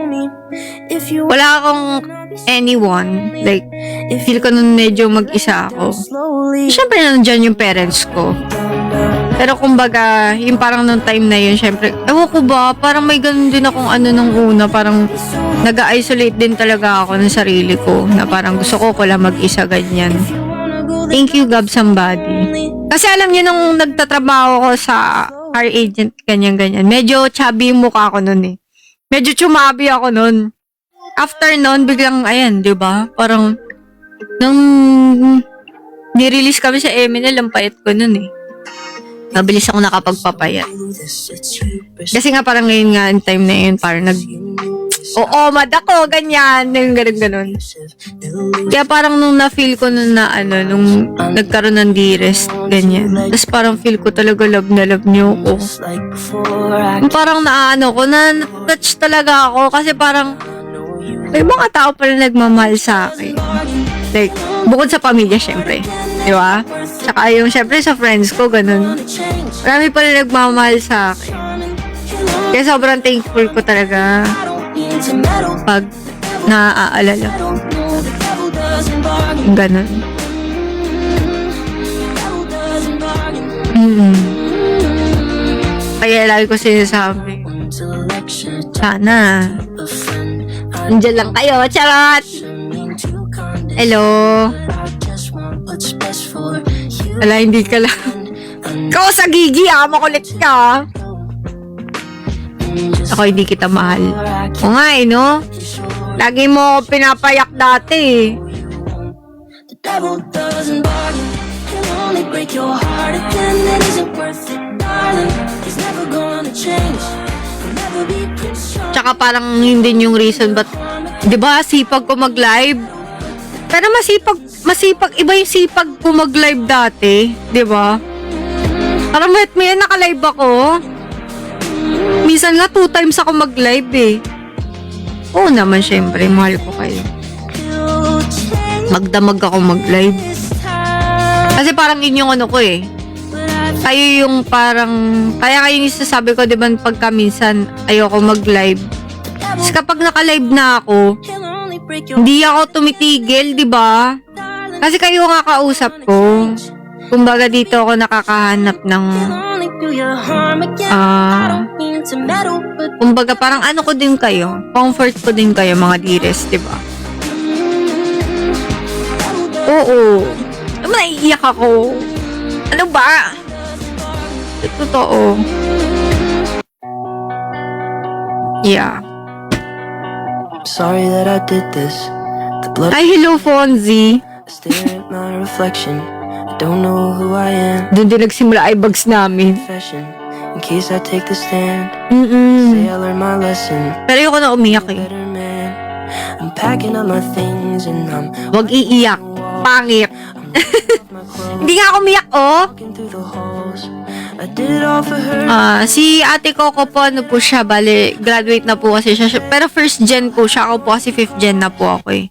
anyone. Like, feel ko nun medyo mag-isa ako. slowly. Siyempre, nandyan yung parents ko. Pero kumbaga, yung parang nung time na yun, syempre, ewan ko ba, parang may ganun din akong nung una, parang nag-isolate din talaga ako ng sarili ko, na parang gusto ko lang mag-isa ganyan. Thank you, God, somebody. Kasi alam niyo nung nagtatrabaho ko sa car agent, ganyan-ganyan, medyo chubby yung mukha ko nun eh. Medyo chumabi ako nun. After nun, biglang, ayan, di ba? Parang, nung nirelease kami sa MNL, ang payat ko nun eh. Mabilis ako nakapagpapayat. Kasi nga parang ngayon nga, in time na yun, parang mad ako, ganyan, yung ganun. Kaya parang nung na-feel ko nun na, nung nagkaroon ng D-Rest, ganyan. Tapos parang feel ko talaga love na love niyo ko. Like before, I Parang na-touch talaga ako kasi parang may mga tao pala nagmamahal sa akin. Like, bukod sa pamilya, syempre. Di ba? Tsaka yung, syempre, sa friends ko, ganun. Marami pala nagmamahal sa akin. Kaya sobrang thankful ko talaga pag naaalala ko. Ganun. Kaya lagi ko sinasabi, sana nandiyan lang kayo, charot! Hello? Wala, hindi ka lang. Ikaw sa gigi, makulit ka. Ako hindi kita mahal. O nga no? Lagi mo ako pinapayak dati eh. The devil doesn't bargain. He'll only break your heart again. That isn't worth it, darling. He's never gonna change. He'll never be Prince Charming. Tsaka parang yun din yung reason ba't, di ba, sipag ko mag-live. Pero masipag, iba yung sipag ko mag-live dati, di ba? Parang may naka-live ako. Minsan nga 2 times ako mag-live eh. Oo naman, syempre, mahal ko kayo. Magdamag ako mag-live. Kasi parang yun yung ano ko eh. Kayo yung parang, kaya nga yung isasabi ko, di ba, pagka minsan ayoko mag-live. Kasi kapag naka-live na ako, hindi ako tumitigil, di ba? Kasi kayo nga kausap ko. Kumbaga dito ako nakakahanap ng kumbaga parang ano ko din kayo. Comfort ko din kayo, mga dearest, di ba? Oo. Naiiyak ako. Ano ba? Totoo. Yeah. Sorry that I did this. The blood Ay, hello, Fonzie. stare at my reflection. I don't know who I am. Doon din nagsimula ay bags namin. Confession. In case I take the stand. Mm-mm. Say I learned my lesson. Pero ayoko na umiyak eh. Better man. I'm packing up my things and I'm Huwag iiyak. Pangit. my clothes. Hindi nga ako umiyak, oh. Walking through the halls. I did it all for her. Si ate Coco po, ano po siya, bale, graduate na po kasi siya. Pero first gen po siya. Ako po kasi 5th gen na po ako eh.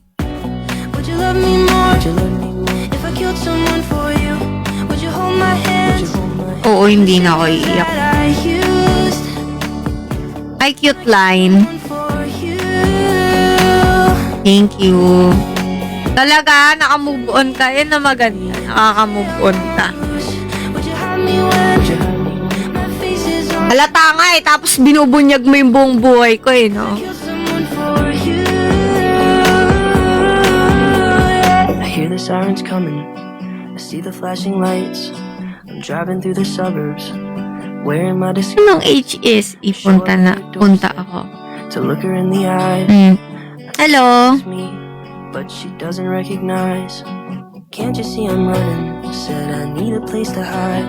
Would you love me more? Would you love me more? If I killed someone for you, would you hold my hand? Would you hold my hand? Oo, hindi na ako iiyak. That I used Ay, cute line. for you. Thank you. Talaga, nakamove on ka. Yan na maganda. Nakaka-move on ka. Would you have me when my face is on? Halata nga eh. Tapos binubunyag mo yung buong buhay ko eh, no? Kill someone for you. I hear the sirens coming. I see the flashing lights. I'm driving through the suburbs, wearing my disguise Anong HSE? Punta ako. to look her in the eye. Hello? It's me, but she doesn't recognize. Can't you see I'm running? Said I need a place to hide.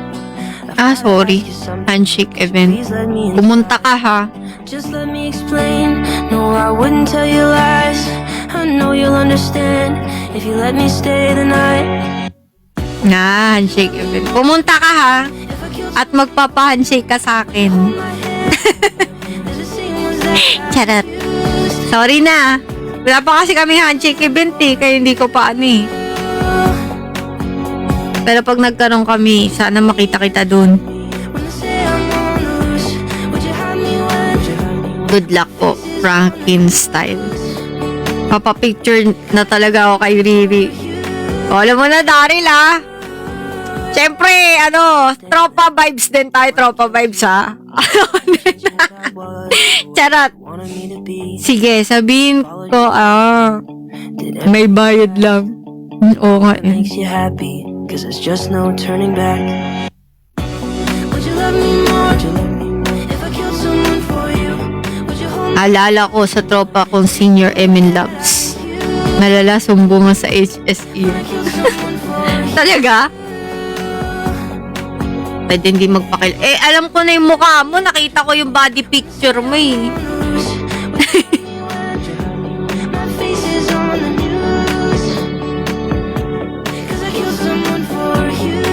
Sorry. Handshake event. Please let me in. Pumunta ka ha. Just let me explain. No, I wouldn't tell you lies. I know you'll understand if you let me stay the night. Handshake event. Pumunta ka ha. If I killed At magpapa-handshake ka sa akin. there's a sequence that Charot. Sorry na. Wala pa kasi kami handshake event eh. Kaya hindi ko pa ano eh. Pero pag nagkaroon kami, sana makita kita dun. when I say I'm on the loose. Would you have me when? Good luck po, Franklin style. Papapicture na talaga ako kay Riri. O, alam mo na, Daryl ah. Siyempre, tropa vibes din tayo, tropa vibes ha. Charot. Wanted me to be. Sige, sabihin ko, Did may bayad lang. Oo nga eh. makes you happy, cause there's just no turning back. Would you love me more? Would you love me more? If I killed someone for you, would you hold me? Alala ko sa tropa kong senior Emin Loves. Malala sumbungan sa HSE. Talaga? Pwede hindi magpakil. Alam ko na yung mukha mo. Nakita ko yung body picture mo eh. My face is on the news, cause I killed someone for you.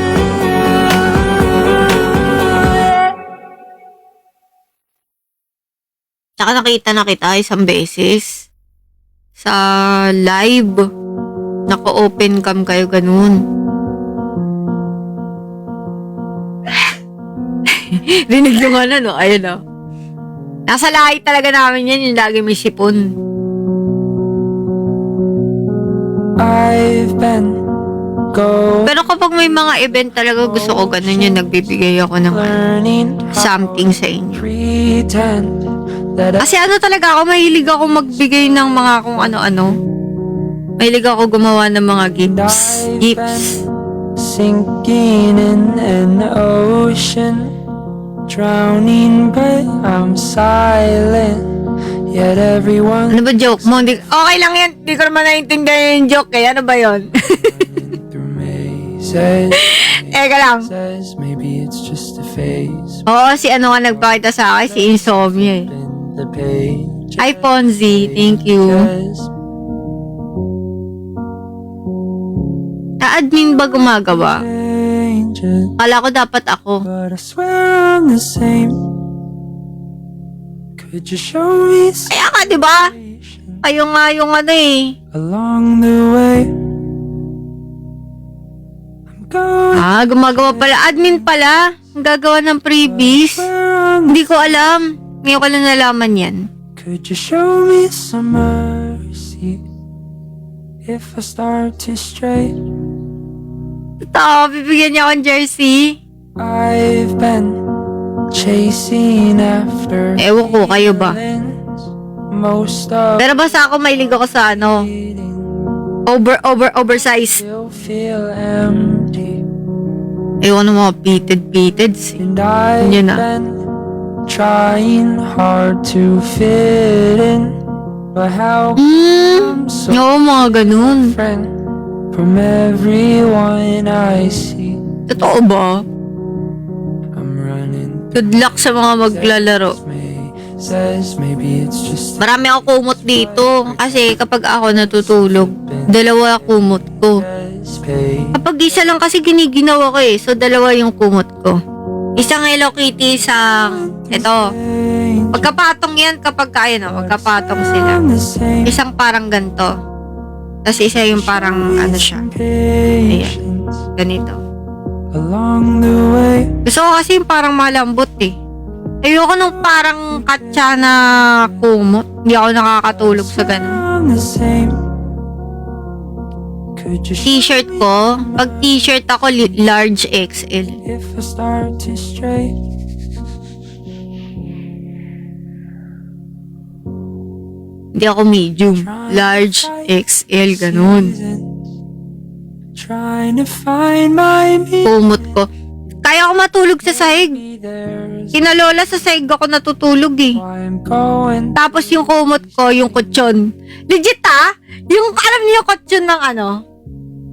Tsaka nakita na kita isang beses. Sa live. Naka-open cam kayo ganun. Rinig nyo nga na, no? Ayun, no? Nasa lahi talaga namin yan, yung lagi may sipon. I've been going, Pero kapag may mga event talaga, gusto ko ganun yun, nagbibigay ako ng learning something sa inyo. pretend that Kasi talaga ako, mahilig ako magbigay ng mga kung ano-ano. Mahilig ako gumawa ng mga gifts. sinking in an ocean, drowning, but I'm silent. Yet everyone Ano ba joke mo? Okay lang yan. Hindi ko naman naiintindihan yung joke eh. Ano ba yun? through mazes Eka lang. says maybe it's just a phase. Oo, si ano nga nagpakita sa akin, si Insomnia eh. In the page. Hi, Ponzi. Thank you. Na-admin ba gumagawa? Changes, Kala ko dapat ako. but I swear I'm the same. Could you show me Kaya ka, di ba? Kayo nga yung ano eh. along the way? I'm going Ah, gumagawa pala. Admin pala. Ang gagawa ng freebies. where I'm. Hindi ko alam. Ngayon ko lang nalaman yan. Could you show me some mercy if I start to stray? Totoo, bibigyan niya akong jersey. I've been chasing after Ewan ko, kayo ba? feelings. Most of Pero basta ako mahilig ako sa ano, it oversize. still feel empty, Ewan ng mga pitted-pitteds. and I've Yun na. been trying hard to fit in, but how I'm so Oo, mga ganun. different from everyone I see. Totoo ba? I'm running Good luck sa mga maglalaro. says maybe it's just Marami ako kumot dito. Kasi kapag ako natutulog, dalawa kumot ko. pay. Kapag isa lang kasi giniginawa ko eh. So, dalawa yung kumot ko. Isang Hello Kitty, isang... Ito. Magkapatong yan kapag kaya na. Magkapatong sila. I'm the same. Isang parang ganito. Tapos isa yung parang ano siya. Patience Ganito. along the way. Gusto ko kasi yung parang malambot eh. Ayoko nung parang katsa na kumot. Hindi ako nakakatulog sa ganun. I'm the same. Could you T-shirt ko, pag t-shirt ako large XL. if I start to stray? Hindi ako medium. Large XL, ganun. Trying to find my meaning. Kumot ko. Kaya ako matulog sa sahig. There's Kinalola sa sahig ako natutulog eh. why I'm going. Tapos yung kumot ko, yung kutsyon. Legit ah! Yung, alam niyo yung kutsyon ng ano?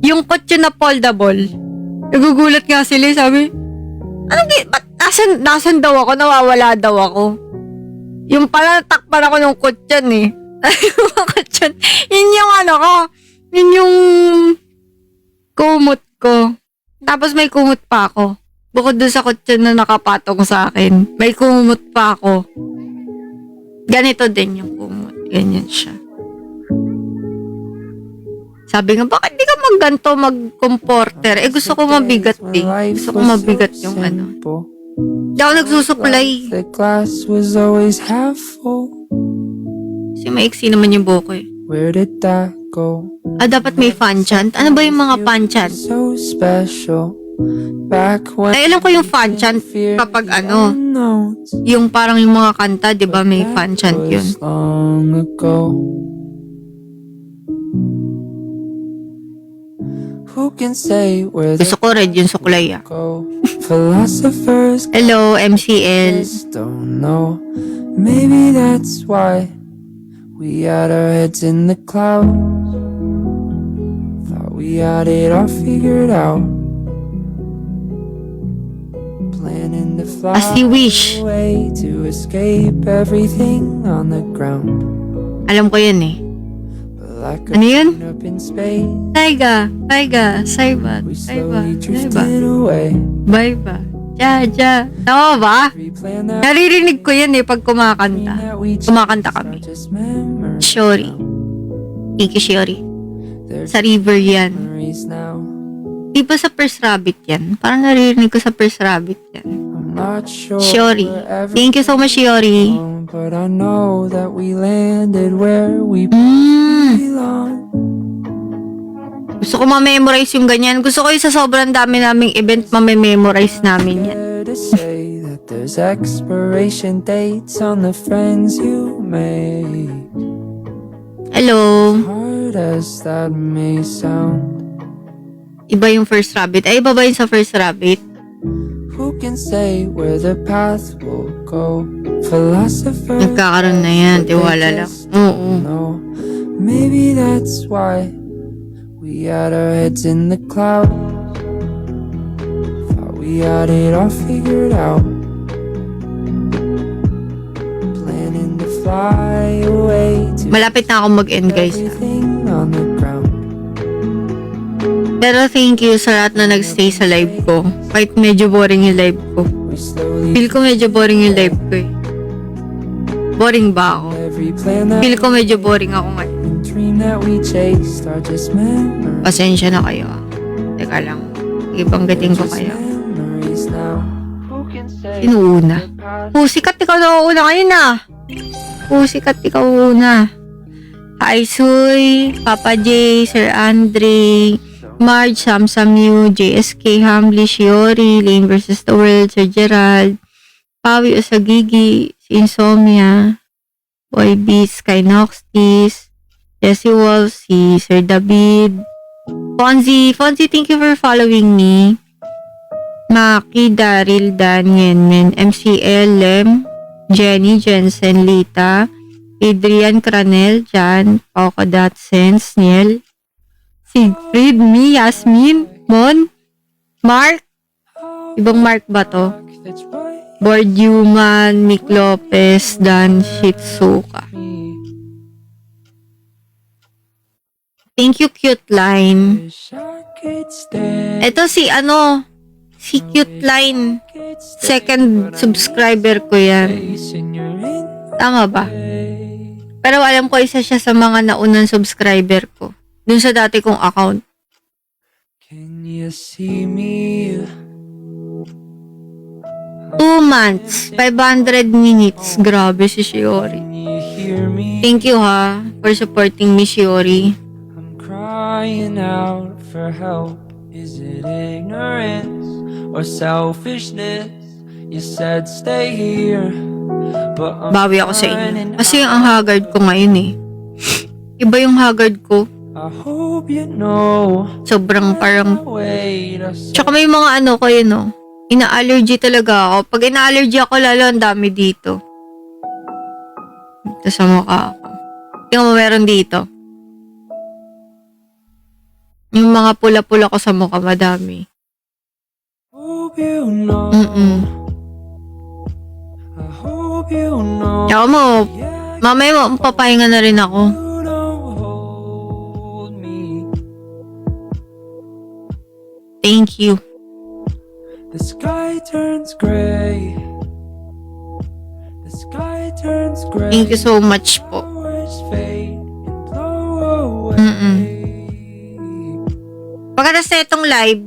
Yung kutsyon na foldable. Nagugulat nga sila, sabi, ba't nasan daw ako? Nawawala daw ako. Yung pala, natakpan ako ng kutsyon eh. Yung kutsyon. Yun yung ano ko. Yun yung kumot ko. Tapos may kumot pa ako. Bukod doon sa kutsyon na nakapatong sa akin, may kumot pa ako. Ganito din yung kumot. Ganyan siya. Sabi nga, bakit di ka magganto, mag-comporter? Eh, gusto ko mabigat eh. Gusto ko mabigat yung ano. Hindi ako nagsusuklay. The glass was always half full. Kasi maiksi naman yung buko eh. Where did that go? Ah, dapat may fan chant? Ano ba yung mga fan chant? So special. Back when Ay, alam ko yung fan chant kapag ano, unknowns yung parang yung mga kanta, di ba may fan chant yun? was long ago. Who can say where Gusto ko red yung suklay ah. go? Philosophers Hello, MCL. just don't know. Maybe that's why we had our heads in the clouds. Thought we had it all figured out. Planning to fly As you wish. away to escape everything on the ground. Alam ko yun eh. But like a Ano yun? plane up in space, Taiga, Saiba, we Saiba, slowly Saiba, drifted away. Baiba, Ja. Tama ba? Replan that Naririnig ko yan eh pag dream kumakanta. that we Kumakanta chased kami. are just memories Shiori. now. Iki Shiori. They're Sa river yan. memories now. Di ba sa First Rabbit yan? Parang naririnig ko sa First Rabbit yan. I'm not sure Shiori. where Thank you so much, Shiori. everything went, but I know that we landed where we belong. Gusto ko ma-memorize yung ganyan. Gusto ko yung sa sobrang dami naming event, ma-memorize namin yan. Care to say that there's expiration dates on the friends you made. Hello. Hard as that may sound. Iba yung First Rabbit. Ay, iba ba yung sa First Rabbit? Who can say where the path will go? Philosopher. Nagkakaroon na yan, tiwala lang. Oo. No, maybe that's why we had our heads in the clouds. Thought we had it all figured out. Planning to fly away to Malapit na ako mag-end, guys. everything on the ground. Pero thank you sa lahat na nagstay sa live ko. Kahit medyo boring yung live ko. We slowly Feel ko medyo boring yung live ko eh. Boring ba ako? every plan that Feel ko medyo boring ako ngayon. and dream that we chased are just memories. Pasensya na kayo ah. Teka lang. Ibanggitin ko kayo. Memories now. Who can say Sino una? the path Pusikat, ikaw na una ngayon ah. Pusikat, ikaw una. Hi, Suy, Papa J, Sir Andre, Marge, Samsamu, JSK, Hamli, Shiori, Lane vs. The World, Sir Gerald, Pawi Osagigi, si Insomnia, Boy Beast, Sky Noxtis, Jesse Wolf, si Sir David, Fonzie, thank you for following me. Maki, Daryl, Dan, Yenmen, MCL, Lem, Jenny, Jensen, Lita, Adrian, Cranel, Jan, Polkadot, Sense, Niel, Siegfried, me, Yasmin, Mon, Mark, ibang Mark ba to? that's right Board Human, Mick Lopez, Dan, Shitsuka. me. Thank you, Cute Line. Wish I could stay. Ito si si Cute Line. Second subscriber ko yan. Facing your in Tama ba? Pero alam ko isa siya sa mga naunang subscriber ko. Dun sa dati kong account. Can you see me? 2 months, 500 minutes. Grabe si Shiori. Can you hear me? Thank you ha, for supporting me, Shiori. I'm crying out for help. Is it ignorance or selfishness? You said stay here, but I'm Bawi ako sa running inyo. Kasi ang haggard ko ngayon eh. Iba yung haggard ko. I hope you know. Sobrang parang... Wait a second. Tsaka may mga ko yun no. Ina-allergy talaga ako. Pag ina-allergy ako, lalo ang dami dito. Dito sa mukha ako. Tingnan mo meron dito. Yung mga pula-pula ko sa mukha, madami. Hope you know. I hope you know. Tsaka mo, Yeah, mamaya papahinga na rin ako. you don't hold me. Thank you. The sky turns gray. The sky turns gray. Thank you so much po. Flowers fade and blow away. Pagkatapos na itong live,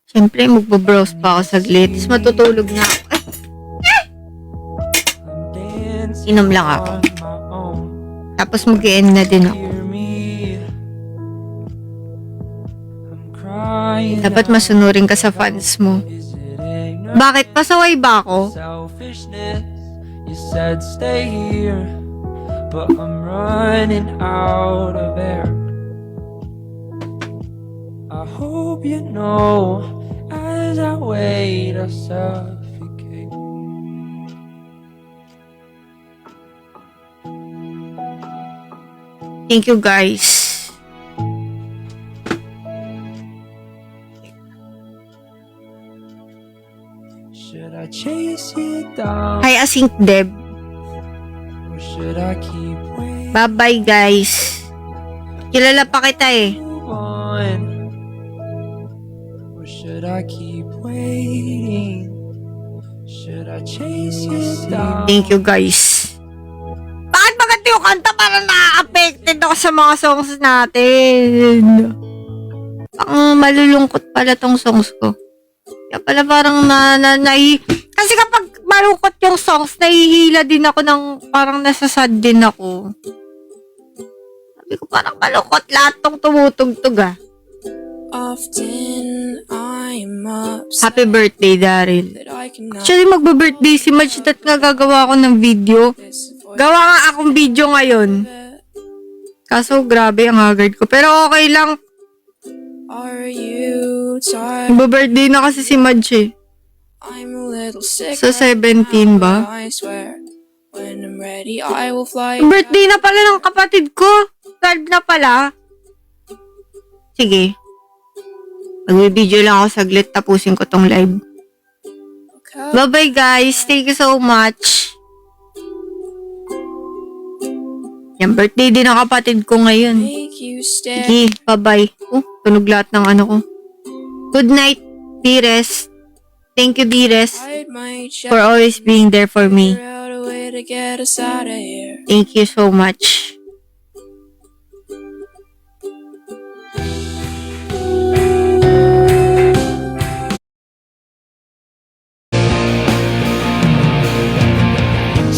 syempre magbabrowse pa ako saglit. Tapos matutulog na ako. Ay, I'm dancing inom lang ako. on my own. Tapos mag-end na din ako. Hear me. I'm crying. Dapat masunurin ka sa fans mo. Is it ignorance? Bakit? Pasaway ba ako? Selfishness. You said stay here, but I'm running out of air. I hope you know as I wait, I suffocate. Thank you guys. Should I chase you down, Hi Async Deb. or should I keep waiting? Bye-bye guys. Kilala pa kita eh. On? Or should I keep waiting? Should I chase you down? Thank you guys. Bakit maganda yung kanta para na-affected ako sa mga songs natin? Ang malulungkot pala tong songs ko. Kaya pala parang kasi kapag malungkot yung songs, nahihila din ako ng parang nasasad din ako. Sabi ko parang malungkot lahat tong tumutugtog ah. Often I'm upset Happy birthday, Daryl. that I cannot Actually, magbe-birthday si Marge at nga gagawa ako ng video. disavoid Gawa nga akong video ngayon. it. Kaso, grabe ang haggard ko. Pero okay lang. Are you tired? Ba-birthday na kasi si Madge eh. I'm a little sick. Sa 17 ba? I swear. When I'm ready, I will fly. Birthday na pala ng kapatid ko. 12 na pala. Sige. Mag-video lang ako saglit. Tapusin ko tong live. Bye-bye guys. Thank you so much. Yan, birthday din ng kapatid ko ngayon. Make you stay. Sige, bye-bye. Oh, tunog lahat ng ano ko. Good night, dearest. Thank you, dearest, Hide my chest. for always being there for me. Figure out a way to get us out of here. Thank you so much.